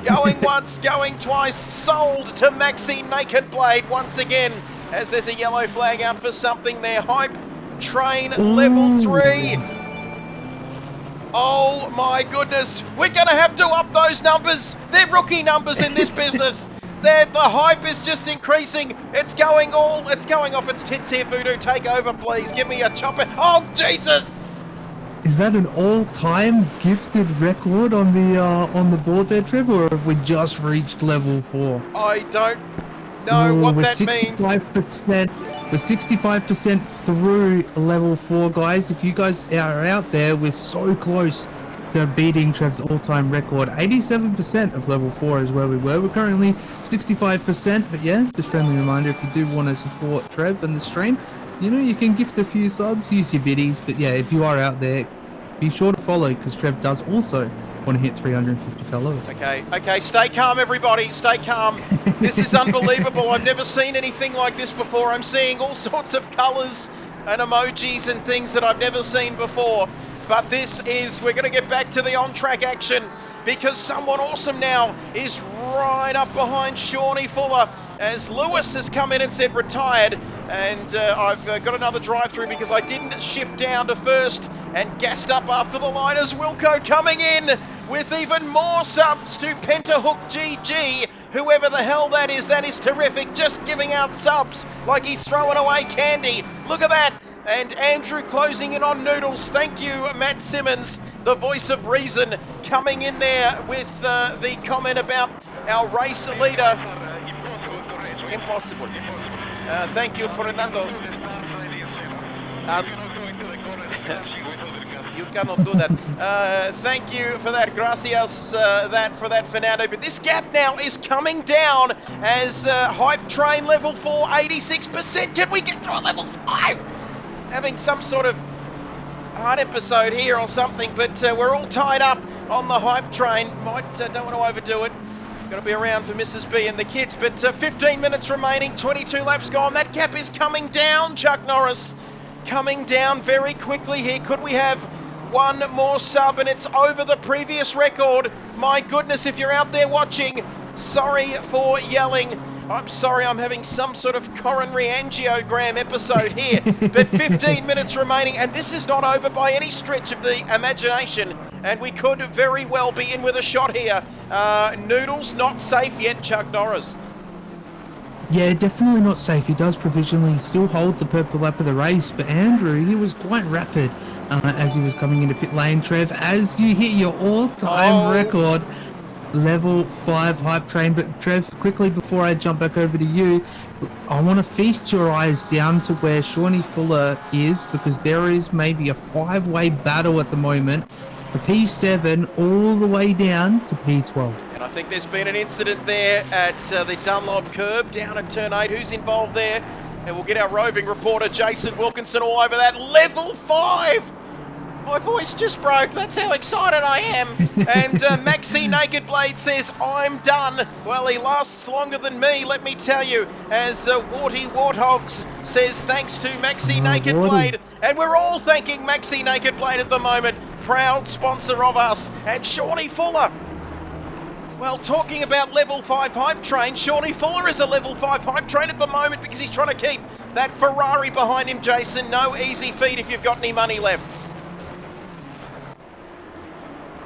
Going once, going twice. Sold to Maxi Naked Blade once again, as there's a yellow flag out for something there. Hype train level 3. Oh my goodness, we're going to have to up those numbers. They're rookie numbers in this business. The hype is just increasing. It's going off its tits here, Voodoo. Take over, please. Give me a chopper. Oh, Jesus! Is that an all-time gifted record on the board there, Trevor, or have we just reached level 4? I don't know what that means. We're 65% through level 4, guys. If you guys are out there, we're so close to beating Trev's all-time record. 87% of level 4 is where we were. We're currently 65%, but yeah, just friendly reminder, if you do want to support Trev and the stream, you know, you can gift a few subs, use your biddies, but yeah, if you are out there, be sure to follow, because Trev does also want to hit 350 followers. Okay, stay calm, everybody. Stay calm. This is unbelievable. I've never seen anything like this before. I'm seeing all sorts of colours and emojis and things that I've never seen before. But we're going to get back to the on-track action, because someone awesome now is right up behind Shawnee Fuller, as Lewis has come in and said retired. And I've got another drive-through because I didn't shift down to first and gassed up after the liners. Wilco coming in with even more subs to Pentahook GG. Whoever the hell that is terrific. Just giving out subs like he's throwing away candy. Look at that. And Andrew closing in on Noodles. Thank you, Matt Simmons, the voice of reason, coming in there with the comment about our race leader. Impossible. Thank you, Fernando. You cannot do that. Thank you for that. Gracias for that, Fernando. But this gap now is coming down as Hype Train level 4, 86%. Can we get to a level 5? Having some sort of hard episode here or something, but we're all tied up on the Hype Train. Don't want to overdo it. Got to be around for Mrs. B and the kids, but 15 minutes remaining, 22 laps gone. That gap is coming down, Chuck Norris. Coming down very quickly here. Could we have one more sub and it's over the previous record? My goodness, if you're out there watching, sorry for yelling. I'm sorry, I'm having some sort of coronary angiogram episode here. But 15 minutes remaining, and this is not over by any stretch of the imagination. And we could very well be in with a shot here. Noodles, not safe yet, Chuck Norris. Yeah, definitely not safe. He does provisionally still hold the purple lap of the race, but Andrew, he was quite rapid as he was coming into pit lane. Trev, as you hit your all-time record, level 5 hype train. But Trev, quickly before I jump back over to you, I want to feast your eyes down to where Shawnee Fuller is, because there is maybe a 5-way battle at the moment. The P7 all the way down to P12. And I think there's been an incident there at the Dunlop curb down at turn 8. Who's involved there? And we'll get our roving reporter Jason Wilkinson all over that. Level 5! My voice just broke. That's how excited I am. And Maxi Naked Blade says, I'm done. Well, he lasts longer than me, let me tell you. As Warty Warthogs says, thanks to Maxi Naked Blade. And we're all thanking Maxi Naked Blade at the moment. Proud sponsor of us. And Shawnee Fuller. Well, talking about level 5 hype train, Shawnee Fuller is a level 5 hype train at the moment because he's trying to keep that Ferrari behind him, Jason. No easy feat if you've got any money left.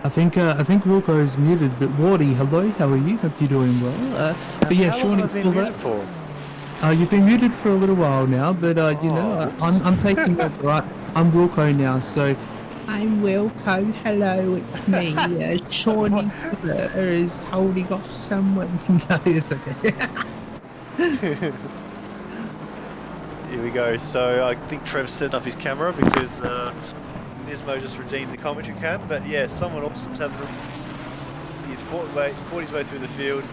I think Wilco is muted, but Wardy, hello, how are you? Hope you're doing well. But yeah, Shawnee Fuller. You've been muted for a little while now, but you know, I'm taking over. Right, I'm Wilco now, so I'm Wilco. Hello, it's me. Shawnee Fuller is holding off someone. No, it's okay. Here we go. So I think Trev's set up his camera because Nismo just redeemed the commentary cam. But yeah, someone awesome's having he's fought his way through the field,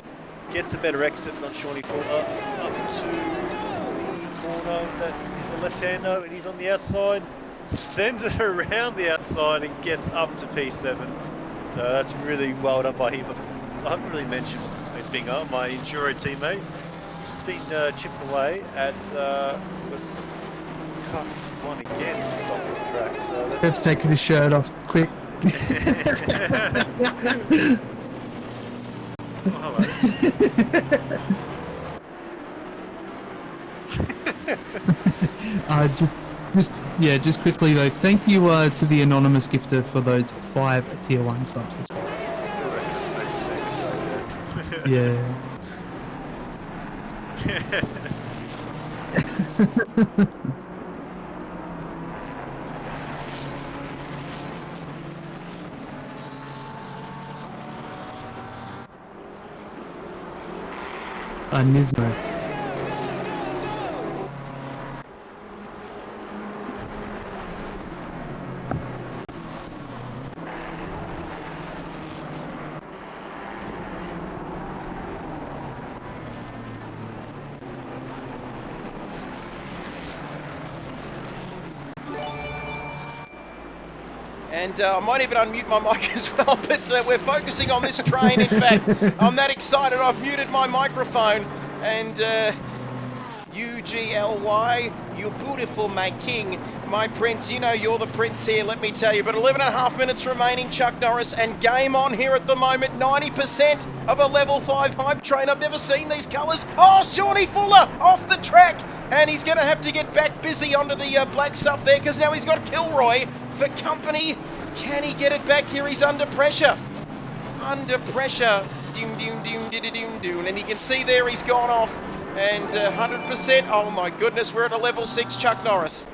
gets a better exit on Shawnee Fuller up to the corner. That is a left-hander, and he's on the outside. Sends it around the outside and gets up to P7. So that's really well done by him. I haven't really mentioned Binger, my Enduro teammate. Just been chipped away at was cuffed one again, stopped the track. So let's take his shirt off quick. Oh, hello. Just quickly though, thank you to the anonymous gifter for those 5 tier 1 subs as well. Still reckon it's Maxi. Yeah. Nismo. And I might even unmute my mic as well, but we're focusing on this train. In fact, I'm that excited I've muted my microphone. And UGLY, you're beautiful, my king, my prince. You know you're the prince here, let me tell you. But 11.5 minutes remaining, Chuck Norris, and game on here at the moment. 90% of a level 5 hype train. I've never seen these colours. Oh, Shawnee Fuller off the track. And he's going to have to get back busy onto the black stuff there, because now he's got Kilroy for company. Can he get it back here? He's under pressure. Under pressure. Doom, doom, doom, doom, doom, doom. And you can see there he's gone off. And 100%. Oh my goodness, we're at a level 6 Chuck Norris.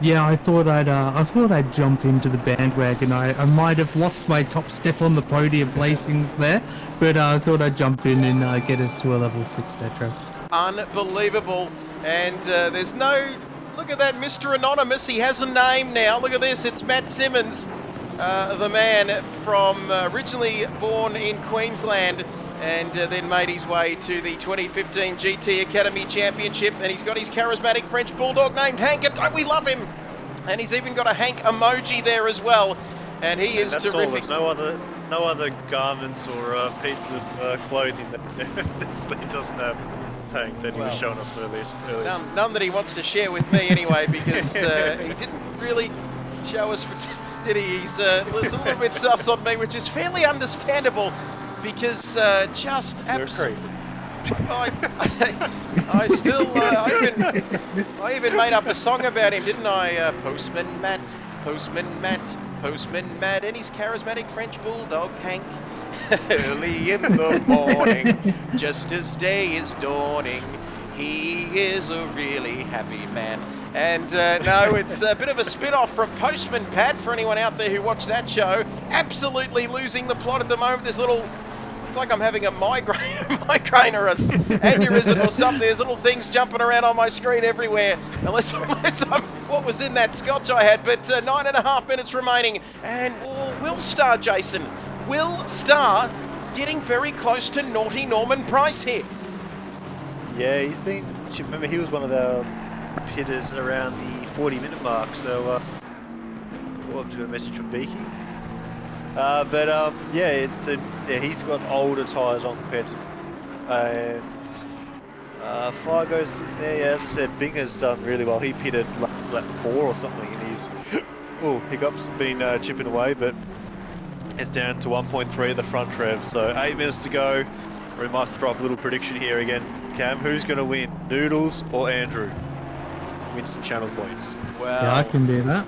Yeah, I thought I'd jump into the bandwagon. I might have lost my top step on the podium placings there, but I thought I'd jump in and get us to a level 6 there, Trev. Unbelievable. And there's no... Look at that, Mr. Anonymous. He has a name now. Look at this. It's Matt Simmons, the man from originally born in Queensland and then made his way to the 2015 GT Academy Championship. And he's got his charismatic French bulldog named Hank. And don't we love him? And he's even got a Hank emoji there as well. And he is that's terrific. All. There's no other no other garments or pieces of clothing that definitely doesn't have paint that he was showing us earlier. None that he wants to share with me anyway, because he didn't really show us, did he? He's a little bit sus on me, which is fairly understandable, because just You're a creep. I even made up a song about him, didn't I? Postman Matt, Postman Matt, Postman Matt, and his charismatic French bulldog Hank. Early in the morning, just as day is dawning, he is a really happy man. And no, it's a bit of a spin-off from Postman Pat for anyone out there who watched that show. Absolutely losing the plot at the moment. There's it's like I'm having a migraine or a aneurysm or something. There's little things jumping around on my screen everywhere. Unless I'm what was in that scotch I had. But 9.5 minutes remaining. And Will Star, Jason. Will Star getting very close to naughty Norman Price here. Yeah, he's been. Remember, he was one of our hitters around the 40-minute mark. So, look to a message from Beaky. He's got older tyres on compared to, and Fargo's sitting there. Yeah, as I said, Binger's done really well. He pitted lap 4 or something, and he's hiccups been chipping away, but it's down to 1.3 at the front rev. So 8 minutes to go. We might throw up a little prediction here again. Cam, who's going to win, Noodles or Andrew? Win some channel points. Well, Yeah, I can do that.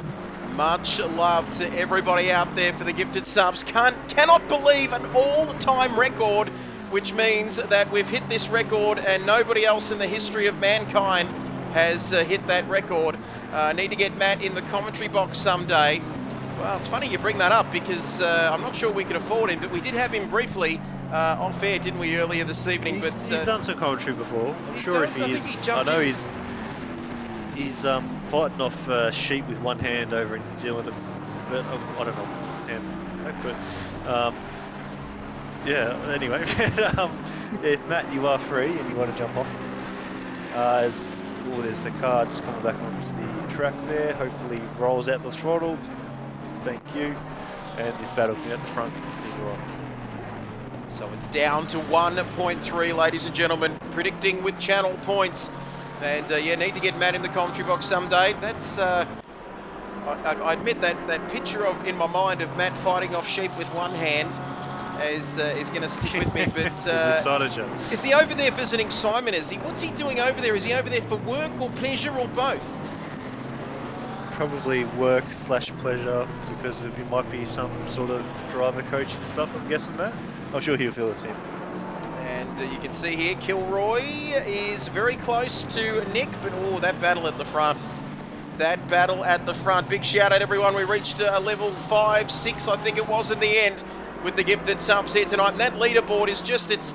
Much love to everybody out there for the gifted subs. Cannot believe an all-time record, which means that we've hit this record and nobody else in the history of mankind has hit that record. Need to get Matt in the commentary box someday. Well, it's funny you bring that up, because I'm not sure we could afford him, but we did have him briefly on fair, didn't we, earlier this evening? He's done some commentary before. I'm sure if he is. I know he's fighting off sheep with one hand over in New Zealand, but I don't know. Anyway, if Matt, you are free and you want to jump on, there's the car just coming back onto the track there. Hopefully rolls out the throttle. Thank you. And this battle at the front can continue on. So it's down to 1.3, ladies and gentlemen, predicting with channel points. And need to get Matt in the commentary box someday. That's, I admit that picture in my mind of Matt fighting off sheep with one hand is going to stick with me. But excited, Joe. Is he over there visiting Simon? What's he doing over there? Is he over there for work or pleasure or both? Probably work/pleasure, because there might be some sort of driver coaching stuff, I'm guessing, Matt. I'm sure he'll feel the same. And you can see here, Kilroy is very close to Nick, but that battle at the front. That battle at the front. Big shout out, everyone. We reached a level 5, 6, I think it was in the end, with the gifted subs here tonight. And that leaderboard is just, it's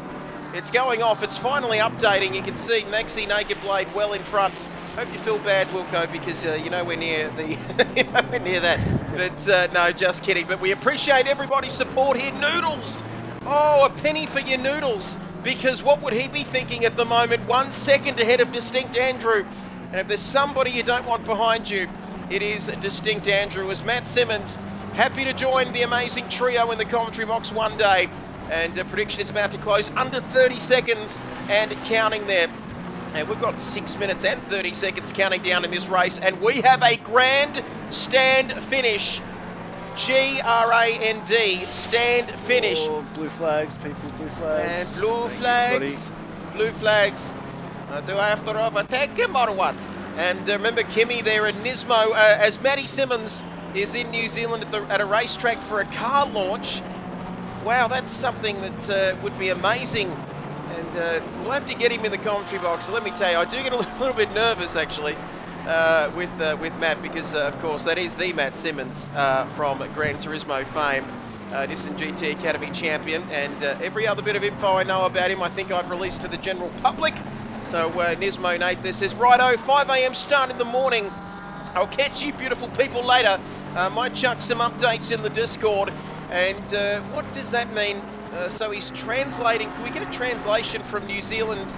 going off. It's finally updating. You can see Maxi Naked Blade well in front. Hope you feel bad, Wilco, because you're nowhere near nowhere near that. But no, just kidding. But we appreciate everybody's support here. Noodles. Oh, a penny for your Noodles. Because what would he be thinking at the moment? 1 second ahead of Distinct Andrew. And if there's somebody you don't want behind you, it is Distinct Andrew. As Matt Simmons, happy to join the amazing trio in the commentary box one day. And prediction is about to close under 30 seconds and counting there. And we've got 6 minutes and 30 seconds counting down in this race. And we have a grand stand finish. Grand stand finish. Oh, blue flags, people, blue flags. And blue flags. Blue flags. Do I have to overtake him or what? And remember Kimmy there and Nismo, as Matty Simmons is in New Zealand at a racetrack for a car launch. Wow, that's something that would be amazing. And we'll have to get him in the commentary box. So let me tell you, I do get a little bit nervous actually with Matt, because of course that is the Matt Simmons from Gran Turismo fame, Nissan GT Academy champion, and every other bit of info I know about him I think I've released to the general public. So Nismo Nate there says, righto, 5 a.m. start in the morning. I'll catch you beautiful people later. Might chuck some updates in the Discord. And what does that mean? So he's translating. Can we get a translation from New Zealand?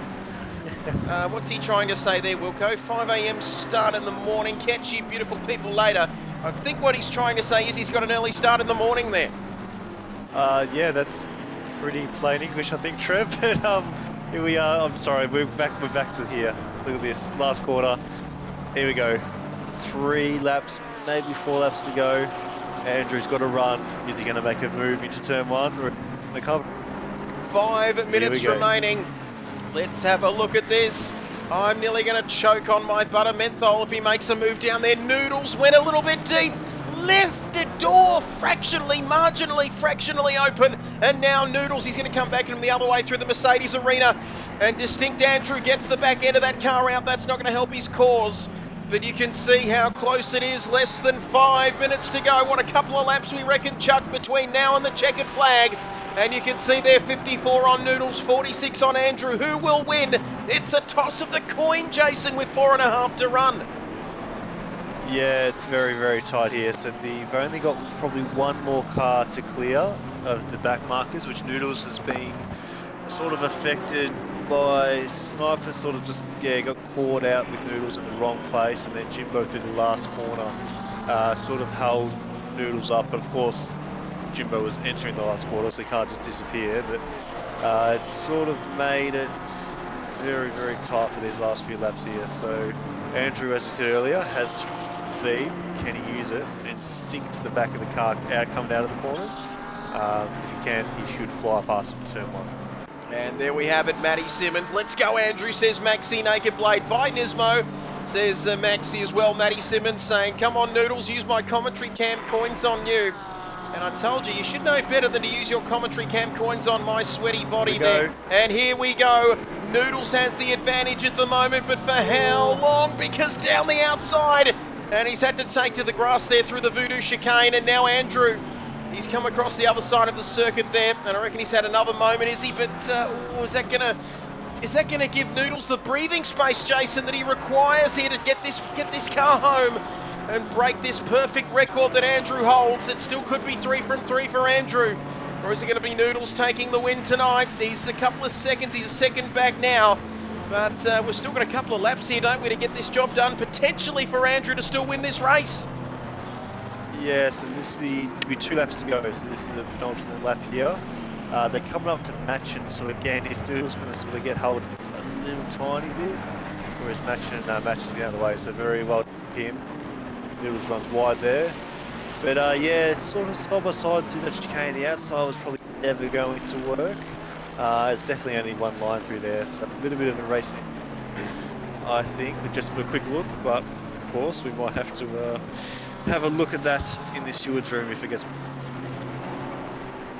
What's he trying to say there, Wilco? 5 a.m. start in the morning. Catch you beautiful people later. I think what he's trying to say is he's got an early start in the morning there. Yeah, that's pretty plain English, I think, Trev. But here we are. I'm sorry, we're back to here. Look at this, last quarter. Here we go. 3 laps, maybe 4 laps to go. Andrew's got to run. Is he going to make a move into turn 1? Or the cover? 5 minutes remaining. Let's have a look at this. I'm nearly going to choke on my butter menthol if he makes a move down there. Noodles went a little bit deep. Left the door fractionally open. And now Noodles, he's going to come back in the other way through the Mercedes arena. And Distinct Andrew gets the back end of that car out. That's not going to help his cause. But you can see how close it is. Less than 5 minutes to go. What a couple of laps we reckon, Chuck, between now and the checkered flag. And you can see there 54 on Noodles, 46 on Andrew. Who will win? It's a toss of the coin, Jason, with 4.5 to run. Yeah, it's very, very tight here. So they've only got probably one more car to clear of the back markers, which Noodles has been sort of affected by. Sniper sort of just, got caught out with Noodles in the wrong place, and then Jimbo through the last corner sort of held Noodles up. But of course, Jimbo was entering the last quarter, so he can't just disappear. But it's sort of made it very, very tight for these last few laps here. So Andrew, as we said earlier, has speed. Can he use it and sink to the back of the car coming out of the corners? Because if he can, he should fly past him to turn 1. And there we have it, Matty Simmons. Let's go, Andrew, says Maxi Naked Blade. By Nismo, says Maxi as well. Matty Simmons saying, come on, Noodles, use my commentary cam coins on you. And I told you, you should know better than to use your commentary cam coins on my sweaty body there. And here we go. Noodles has the advantage at the moment, but for how long? Because down the outside. And he's had to take to the grass there through the Voodoo chicane. And now Andrew, he's come across the other side of the circuit there. And I reckon he's had another moment, is he? But is that going to give Noodles the breathing space, Jason, that he requires here to get this car home and break this perfect record that Andrew holds? It still could be 3 from 3 for Andrew. Or is it going to be Noodles taking the win tonight? He's a couple of seconds, he's a second back now. But we've still got a couple of laps here, don't we, to get this job done, potentially for Andrew to still win this race. Yeah, so this will be 2 laps to go, so this is the penultimate lap here. They're coming up to Machin, so again, his Noodles going to sort of get held a little tiny bit, whereas Machin's getting out of the way, so very well him. Noodles runs wide there. But yeah, it's sort of side by side through the chicane. The outside was probably never going to work. It's definitely only one line through there, so a little bit of a racing, I think, with just a quick look. But of course, we might have to have a look at that in the steward's room if it gets.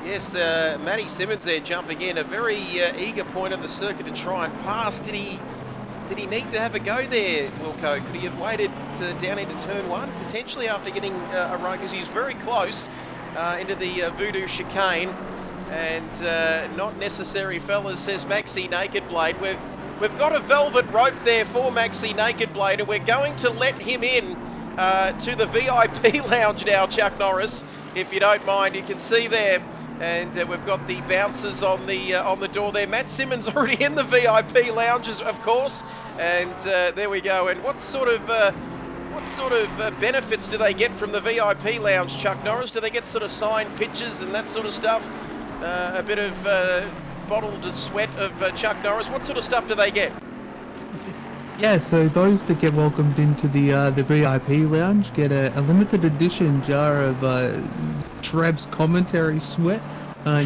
Yes, Matty Simmons there jumping in, a very eager point on the circuit to try and pass. Did he need to have a go there, Wilco? Could he have waited down into turn 1, potentially, after getting a run? Because he's very close into the Voodoo chicane. And not necessary, fellas, says Maxi Naked Blade. We've got a velvet rope there for Maxi Naked Blade, and we're going to let him in to the VIP lounge now, Chuck Norris, if you don't mind. You can see there. And we've got the bouncers on the door there. Matt Simmons already in the VIP lounges, of course. And there we go. And what sort of benefits do they get from the VIP lounge, Chuck Norris? Do they get sort of signed pictures and that sort of stuff? A bit of bottled sweat of Chuck Norris. What sort of stuff do they get? Yeah, so those that get welcomed into the VIP lounge get a limited edition jar of Trev's commentary sweat.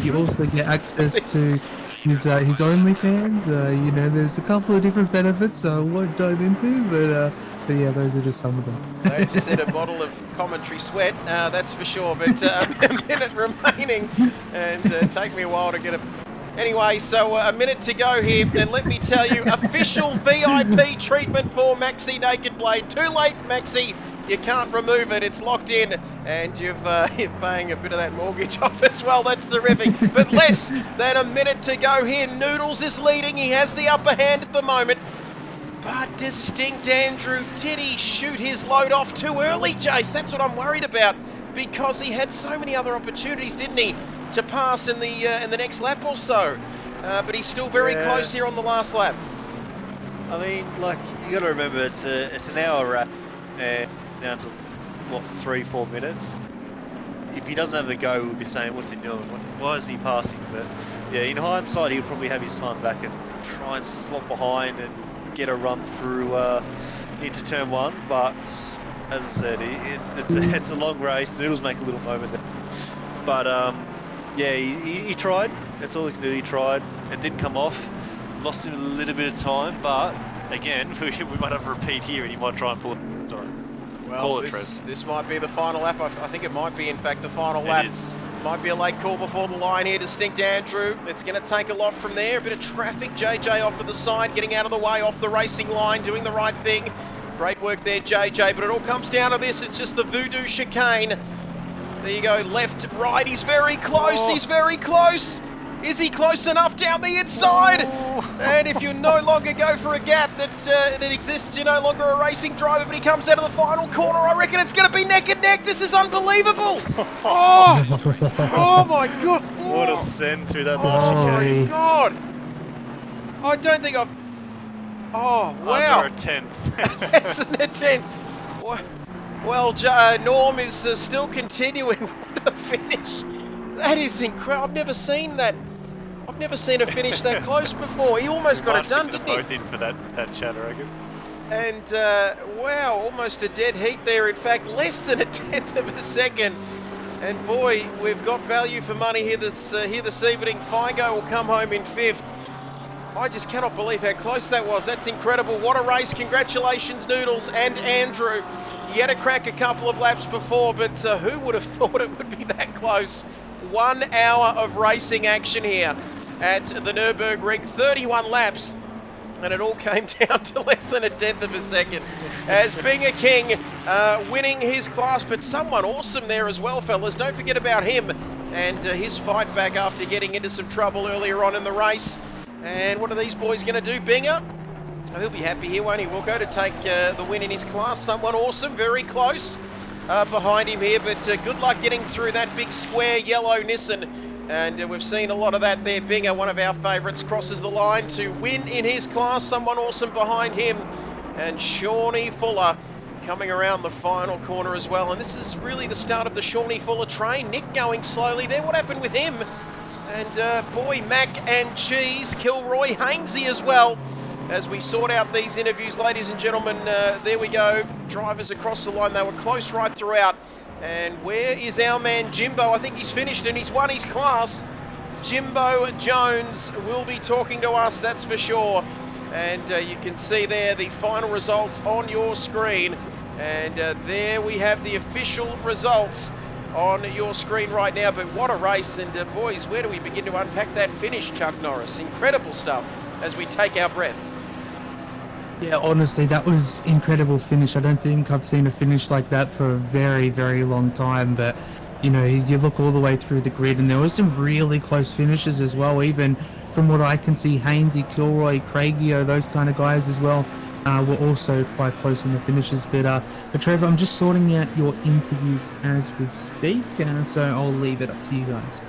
You also get access to his OnlyFans. There's a couple of different benefits I won't dive into, but yeah, those are just some of them. I just said a bottle of commentary sweat, that's for sure. But a minute remaining, and take me a while to get a. Anyway, so a minute to go here, and let me tell you, official VIP treatment for Maxi Naked Blade. Too late, Maxi. You can't remove it. It's locked in, and you're paying a bit of that mortgage off as well. That's terrific. But less than a minute to go here. Noodles is leading. He has the upper hand at the moment. But Distinct Andrew, did he shoot his load off too early, Jace? That's what I'm worried about, because he had so many other opportunities, didn't he, to pass in the next lap or so. But he's still very close here on the last lap. I mean, you got to remember, it's an hour wrap, and down to 3-4 minutes. if he doesn't have a go, we'll be saying, what's he doing? Why isn't he passing? But yeah, in hindsight, he'll probably have his time back and try and slot behind and get a run through into turn 1. But as I said, it's a long race. Noodles make a little moment there. But yeah, he tried. That's all he can do. He tried. It didn't come off. Lost him a little bit of time, but again, we might have a repeat here, and he might try and pull it. Sorry. Well, this might be the final lap. I think it might be, in fact, the final lap. Might be a late call before the line here. Distinct Andrew. It's going to take a lot from there. A bit of traffic. JJ off to the side, getting out of the way, off the racing line, doing the right thing. Great work there, JJ. But it all comes down to this. It's just the voodoo chicane. There you go, left, right. He's very close. Oh. He's very close. Is he close enough down the inside? Oh. And if you no longer go for a gap that exists, you're no longer a racing driver, but he comes out of the final corner. I reckon it's going to be neck and neck. This is unbelievable. Oh my God. What a send through that my God. I don't think I've... Oh, wow. Under a 10th. Less than a 10th. Well, Norm is still continuing. What a finish. That is incredible. I've never seen that. I've never seen a finish that close before. He almost got it done, didn't he? Both in for that chat, I reckon. And wow, almost a dead heat there. In fact, less than a 10th of a second. And boy, we've got value for money here this evening. Figo will come home in 5th. I just cannot believe how close that was. That's incredible. What a race. Congratulations, Noodles and Andrew. He had to crack a couple of laps before, but who would have thought it would be that close? 1 hour of racing action here at the Nurburgring, 31 laps, and it all came down to less than a 10th of a second. As being a king, winning his class, but someone awesome there as well, fellas. Don't forget about him and his fight back after getting into some trouble earlier on in the race. And what are these boys going to do? Binger? Oh, he'll be happy here, won't he? Wilco, to take the win in his class. Someone awesome, very close behind him here, but good luck getting through that big square yellow Nissan. And we've seen a lot of that there. Binger, one of our favourites, crosses the line to win in his class. Someone awesome behind him. And Shawnee Fuller coming around the final corner as well. And this is really the start of the Shawnee Fuller train. Nick going slowly there. What happened with him? And boy, Mac and Cheese, Kilroy, Hainsey as well. As we sort out these interviews, ladies and gentlemen, there we go. Drivers across the line. They were close right throughout. And where is our man Jimbo? I think he's finished and he's won his class. Jimbo Jones will be talking to us, that's for sure. And you can see there the final results on your screen. And there we have the official results on your screen right now. But what a race. And boys, where do we begin to unpack that finish, Chuck Norris? Incredible stuff as we take our breath. Yeah, honestly, that was incredible finish. I don't think I've seen a finish like that for a very, very long time. But, you know, you look all the way through the grid and there were some really close finishes as well. Even from what I can see, Hainsey, Kilroy, Craigio, those kind of guys as well were also quite close in the finishes. But Trevor, I'm just sorting out your interviews as we speak, so I'll leave it up to you guys.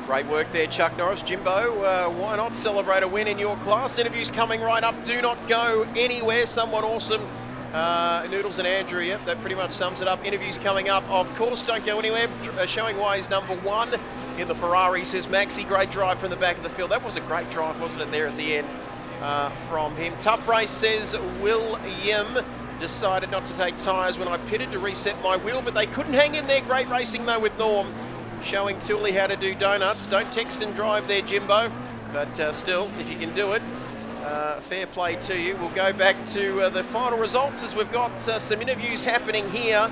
Great work there, Chuck Norris. Jimbo, why not celebrate a win in your class? Interviews coming right up. Do not go anywhere. Someone awesome. Noodles and Andrew, yep, that pretty much sums it up. Interviews coming up. Of course, don't go anywhere. Showing why he's number 1 in the Ferrari, says Maxi. Great drive from the back of the field. That was a great drive, wasn't it, there at the end from him. Tough race, says William. Decided not to take tyres when I pitted to reset my wheel, but they couldn't hang in there. Great racing, though, with Norm. Showing Thule how to do donuts. Don't text and drive there, Jimbo. But still, if you can do it, fair play to you. We'll go back to the final results as we've got some interviews happening here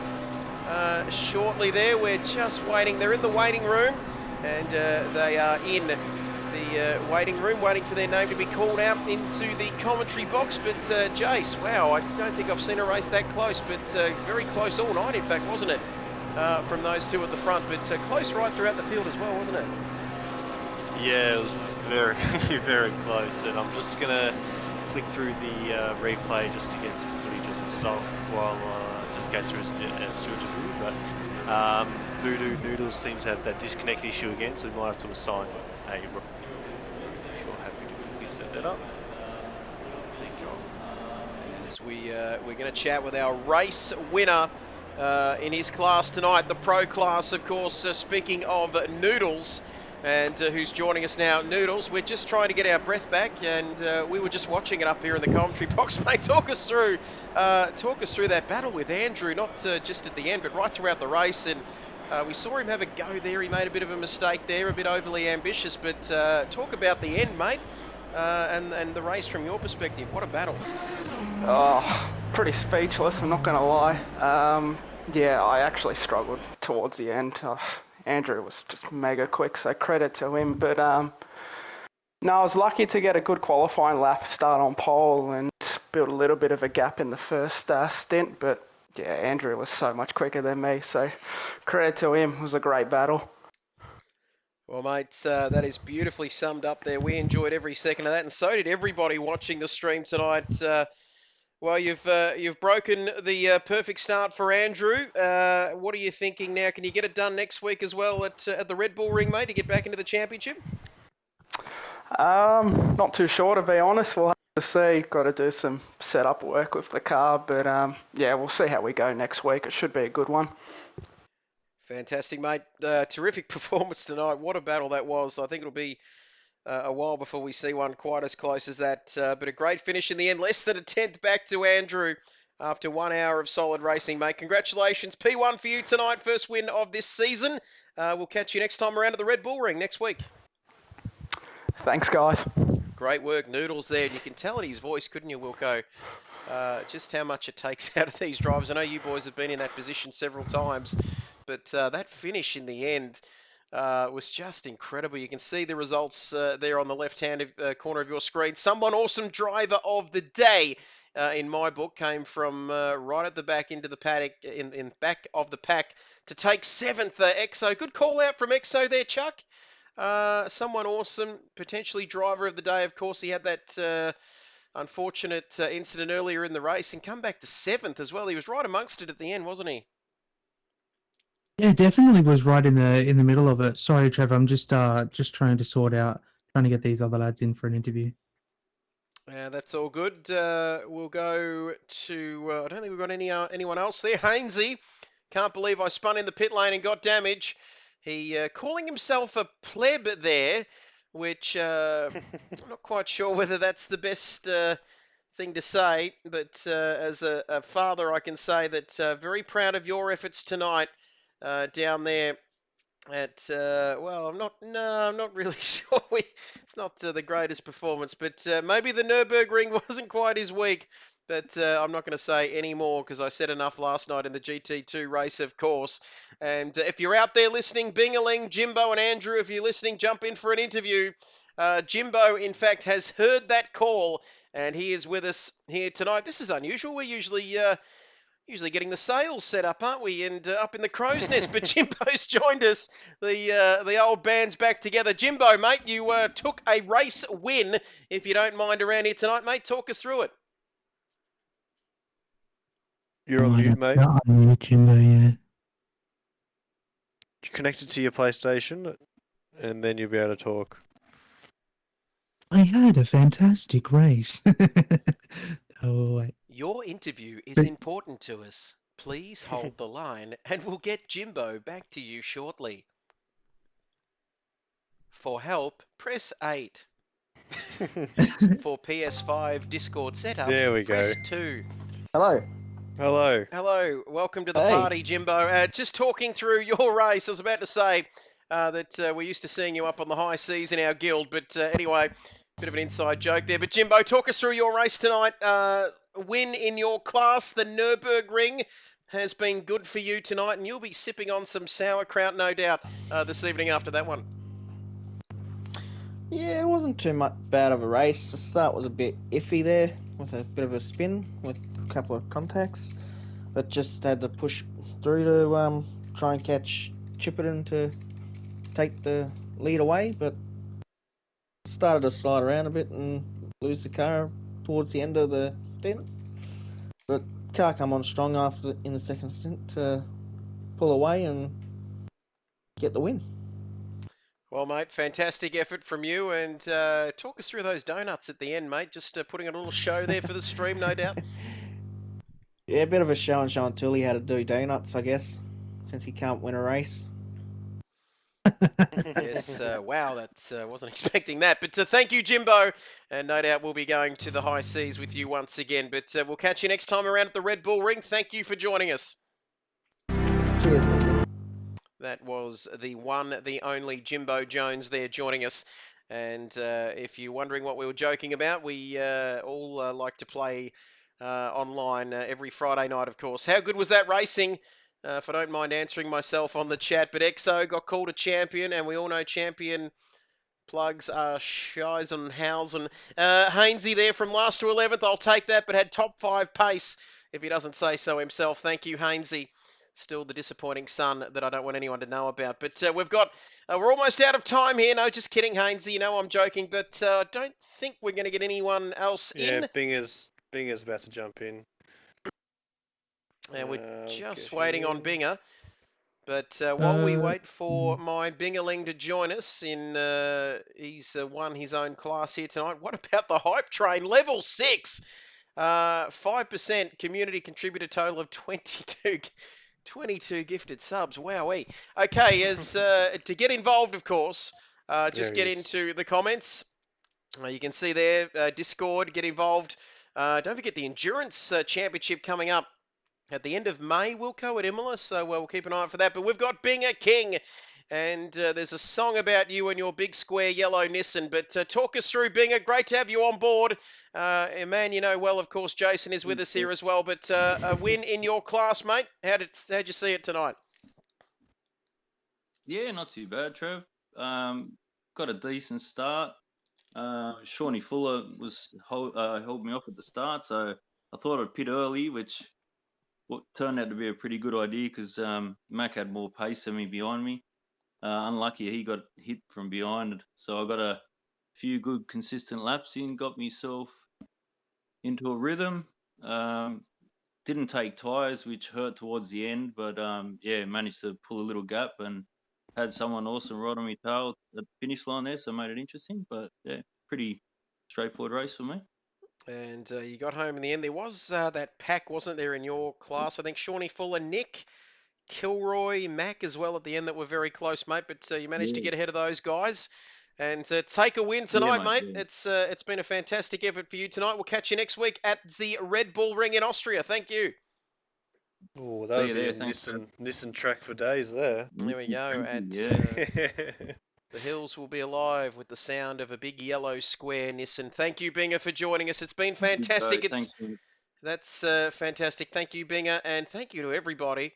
shortly there. We're just waiting. They're in the waiting room and they are in the waiting room waiting for their name to be called out into the commentary box. But Jace, wow, I don't think I've seen a race that close, but very close all night, in fact, wasn't it? From those two at the front, but close right throughout the field as well, wasn't it? Yeah, it was very, very close. And I'm just going to flick through the replay just to get some footage of myself while, just in case there is a Stuart to do. But Voodoo Noodles seems to have that disconnect issue again, so we might have to assign a if you're happy to quickly set that up. Thank you. As we're going to chat with our race winner in his class tonight, the pro class, of course. Speaking of Noodles, and who's joining us now, Noodles. We're just trying to get our breath back, and we were just watching it up here in the commentary box, mate. Talk us through that battle with Andrew, not just at the end, but right throughout the race. And we saw him have a go there. He made a bit of a mistake there, a bit overly ambitious. But talk about the end, mate, and the race from your perspective. What a battle! Oh, pretty speechless, I'm not going to lie. Yeah, I actually struggled towards the end. Andrew was just mega quick, so credit to him. But no, I was lucky to get a good qualifying lap, start on pole, and build a little bit of a gap in the first stint. But yeah, Andrew was so much quicker than me, so credit to him. It was a great battle. Well, mates, that is beautifully summed up there. We enjoyed every second of that, and so did everybody watching the stream tonight. Well, you've broken the perfect start for Andrew. What are you thinking now? Can you get it done next week as well at the Red Bull Ring, mate, to get back into the championship? Not too sure, to be honest. We'll have to see. Got to do some setup work with the car, but yeah, we'll see how we go next week. It should be a good one. Fantastic, mate. Terrific performance tonight. What a battle that was. I think it'll be a while before we see one quite as close as that. But a great finish in the end. Less than a tenth back to Andrew after 1 hour of solid racing, mate. Congratulations. P1 for you tonight. First win of this season. We'll catch you next time around at the Red Bull Ring next week. Thanks, guys. Great work, Noodles there. You can tell in his voice, couldn't you, Wilco? Just how much it takes out of these drivers. I know you boys have been in that position several times, but that finish in the end was just incredible. You can see the results there on the left-hand corner of your screen. Someone awesome driver of the day, in my book, came from right at the back into the paddock, in back of the pack to take 7th. Exo, good call out from Exo there, Chuck. Someone awesome, potentially driver of the day. Of course, he had that unfortunate incident earlier in the race and come back to 7th as well. He was right amongst it at the end, wasn't he? Yeah, definitely was right in the middle of it. Sorry, Trevor. I'm just trying to get these other lads in for an interview. That's all good. We'll go to. I don't think we've got anyone else there. Hainsey, can't believe I spun in the pit lane and got damage. He calling himself a pleb there, which I'm not quite sure whether that's the best thing to say, but as a father, I can say that very proud of your efforts tonight down there at well, I'm not really sure. It's not the greatest performance, but maybe the Nurburgring wasn't quite his week. But I'm not going to say any more because I said enough last night in the GT2 race, of course. And if you're out there listening, Bingaling, Jimbo, and Andrew, if you're listening, jump in for an interview. Jimbo, in fact, has heard that call, and he is with us here tonight. This is unusual. We're usually getting the sails set up, aren't we? And up in the crow's nest. But Jimbo's joined us. The old band's back together. Jimbo, mate, you took a race win, if you don't mind, around here tonight, mate. Talk us through it. You're on mute, mate. No, I'm mute, Jimbo, yeah. Connected to your PlayStation, and then you'll be able to talk. I had a fantastic race. Oh, wait. Your interview is important to us. Please hold the line, and we'll get Jimbo back to you shortly. For help, press 8. For PS5 Discord setup, There we go. press 2. Hello. Hello. Hello, welcome to the Hey. party, Jimbo. Just talking through your race, I was about to say that we're used to seeing you up on the high seas in our guild, but anyway, bit of an inside joke there. But Jimbo, talk us through your race tonight. Win in your class, the Nurburgring, has been good for you tonight, and you'll be sipping on some sauerkraut, no doubt, this evening after that one. Yeah, it wasn't too much bad of a race. The start was a bit iffy there, with a bit of a spin with a couple of contacts, but just had to push through to try and catch Chipperton to take the lead away, but started to slide around a bit and lose the car towards the end of the stint. But car come on strong in the second stint to pull away and get the win. Well, mate, fantastic effort from you, and talk us through those donuts at the end, mate. Just putting on a little show there for the stream, no doubt. Yeah, a bit of a show and Tully how to do donuts, I guess, since he can't win a race. Yes, wow, that's wasn't expecting that. But thank you, Jimbo, and no doubt we'll be going to the high seas with you once again. But we'll catch you next time around at the Red Bull Ring. Thank you for joining us. Cheers, Ricky. That was the one, the only Jimbo Jones there joining us. And if you're wondering what we were joking about, we all like to play online every Friday night, of course. How good was that racing? If I don't mind answering myself on the chat, but EXO got called a champion, and we all know champion plugs are Scheisenhausen. Hainsey there from last to 11th, I'll take that, but had top 5 pace if he doesn't say so himself. Thank you, Hainsey. Still the disappointing son that I don't want anyone to know about. But we're almost out of time here. No, just kidding, Hainsey. You know I'm joking, but I don't think we're going to get anyone else Yeah, in. Binger's about to jump in. And we're just get waiting on him. Binger. But while we wait for my Bingerling to join us, he's won his own class here tonight. What about the hype train? Level 6. 5% community contributor total of 22 gifted subs. Wowee. Okay, to get involved, of course, just There get he is. into the comments. You can see there, Discord, get involved. Don't forget the Endurance Championship coming up at the end of May, Wilco, at Imola, so we'll keep an eye out for that. But we've got Binger King, and there's a song about you and your big square yellow Nissan. But talk us through, Binger. Great to have you on board. Man, you know well, of course, Jason is with us here as well. But a win in your class, mate. How'd you see it tonight? Yeah, not too bad, Trev. Got a decent start. Shawnee Fuller was held me off at the start, so I thought I'd pit early, which turned out to be a pretty good idea because Mac had more pace than me behind me. Unlucky he got hit from behind, so I got a few good consistent laps in, got myself into a rhythm. Didn't take tyres, which hurt towards the end, but yeah, managed to pull a little gap and had someone awesome right on my tail at the finish line there, so made it interesting. But yeah, pretty straightforward race for me. And you got home in the end. There was that pack, wasn't there, in your class? I think Shawnee Fuller, Nick, Kilroy, Mac as well at the end that were very close, mate. But you managed to Yeah, get ahead of those guys and take a win yeah, tonight, mate. mate. Yeah. It's been a fantastic effort for you tonight. We'll catch you next week at the Red Bull Ring in Austria. Thank you. Oh, that See would you be there. a Thanks, Trev. Nissan track for days there. There we go. Yeah. The hills will be alive with the sound of a big yellow square Nissan. Thank you, Binger, for joining us. It's been fantastic. Thanks, man. That's fantastic. Thank you, Binger, and thank you to everybody.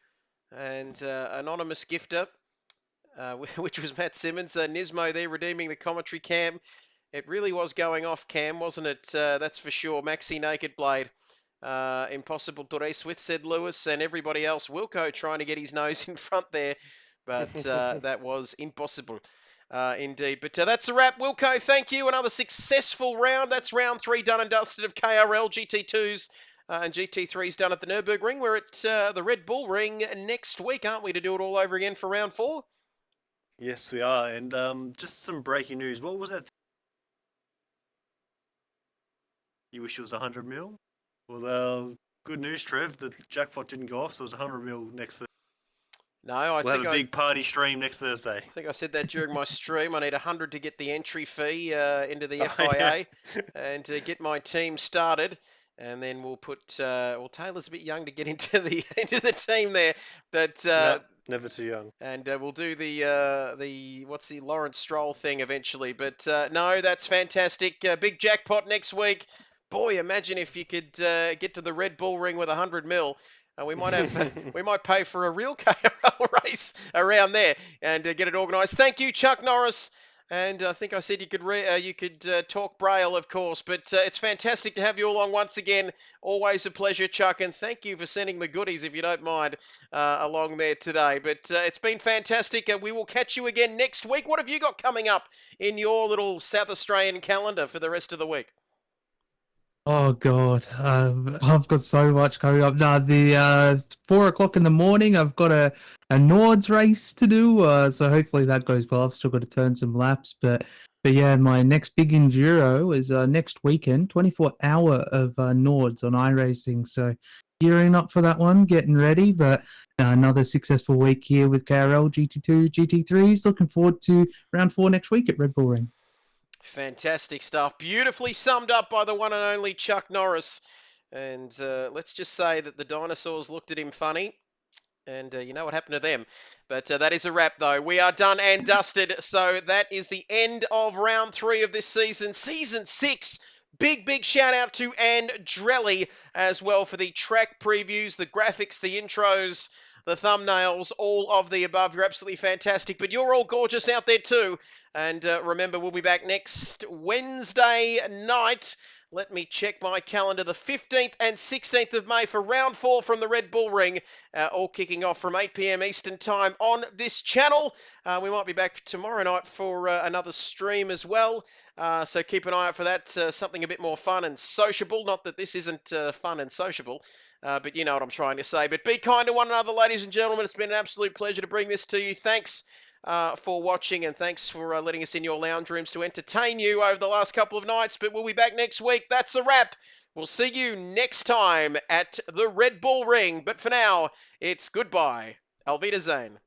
And anonymous gifter, which was Matt Simmons, Nismo there redeeming the commentary cam. It really was going off, Cam, wasn't it? That's for sure. Maxi Naked Blade. Impossible to race with, said Lewis, and everybody else. Wilco trying to get his nose in front there, but that was impossible. Indeed. But that's a wrap. Wilco, thank you. Another successful round. That's round 3 done and dusted of KRL, GT2s and GT3s done at the Nurburgring. We're at the Red Bull Ring next week, aren't we, to do it all over again for round 4? Yes, we are. And just some breaking news. What was that? You wish it was 100 mil? Well, good news, Trev. The jackpot didn't go off, so it was 100 mil next Thursday. No, I We'll think have a big party stream next Thursday. I think I said that during my stream. I need 100 to get the entry fee into the Oh, FIA yeah. and to get my team started. And then we'll put. Well, Taylor's a bit young to get into the team there, but No, never too young. and we'll do the what's the Lawrence Stroll thing eventually. But no, that's fantastic. Big jackpot next week. Boy, imagine if you could get to the Red Bull Ring with 100 mil. We might have we might pay for a real KRL race around there and get it organised. Thank you, Chuck Norris. And I think I said you could talk Braille, of course. But it's fantastic to have you along once again. Always a pleasure, Chuck. And thank you for sending the goodies, if you don't mind, along there today. But it's been fantastic. We will catch you again next week. What have you got coming up in your little South Australian calendar for the rest of the week? Oh God, I've got so much coming up. Now the 4 o'clock in the morning, I've got a Nords race to do. So hopefully that goes well. I've still got to turn some laps, but yeah, my next big enduro is next weekend, 24-hour of Nords on iRacing. So gearing up for that one, getting ready. But another successful week here with KRL, GT2, GT3s. Looking forward to round 4 next week at Red Bull Ring. Fantastic stuff. Beautifully summed up by the one and only Chuck Norris. And let's just say that the dinosaurs looked at him funny. And you know what happened to them. But that is a wrap, though. We are done and dusted. So that is the end of round 3 of this season. Season 6. Big shout out to Andrelli as well for the track previews, the graphics, the intros, the thumbnails, all of the above. You're absolutely fantastic. But you're all gorgeous out there too. And remember, we'll be back next Wednesday night. Let me check my calendar. The 15th and 16th of May for round 4 from the Red Bull Ring. All kicking off from 8 p.m. Eastern Time on this channel. We might be back tomorrow night for another stream as well. So keep an eye out for that. Something a bit more fun and sociable. Not that this isn't fun and sociable, but you know what I'm trying to say. But be kind to one another, ladies and gentlemen. It's been an absolute pleasure to bring this to you. Thanks for watching, and thanks for letting us in your lounge rooms to entertain you over the last couple of nights. But we'll be back next week. That's a wrap. We'll see you next time at the Red Bull Ring. But for now, it's goodbye. Auf Wiedersehen.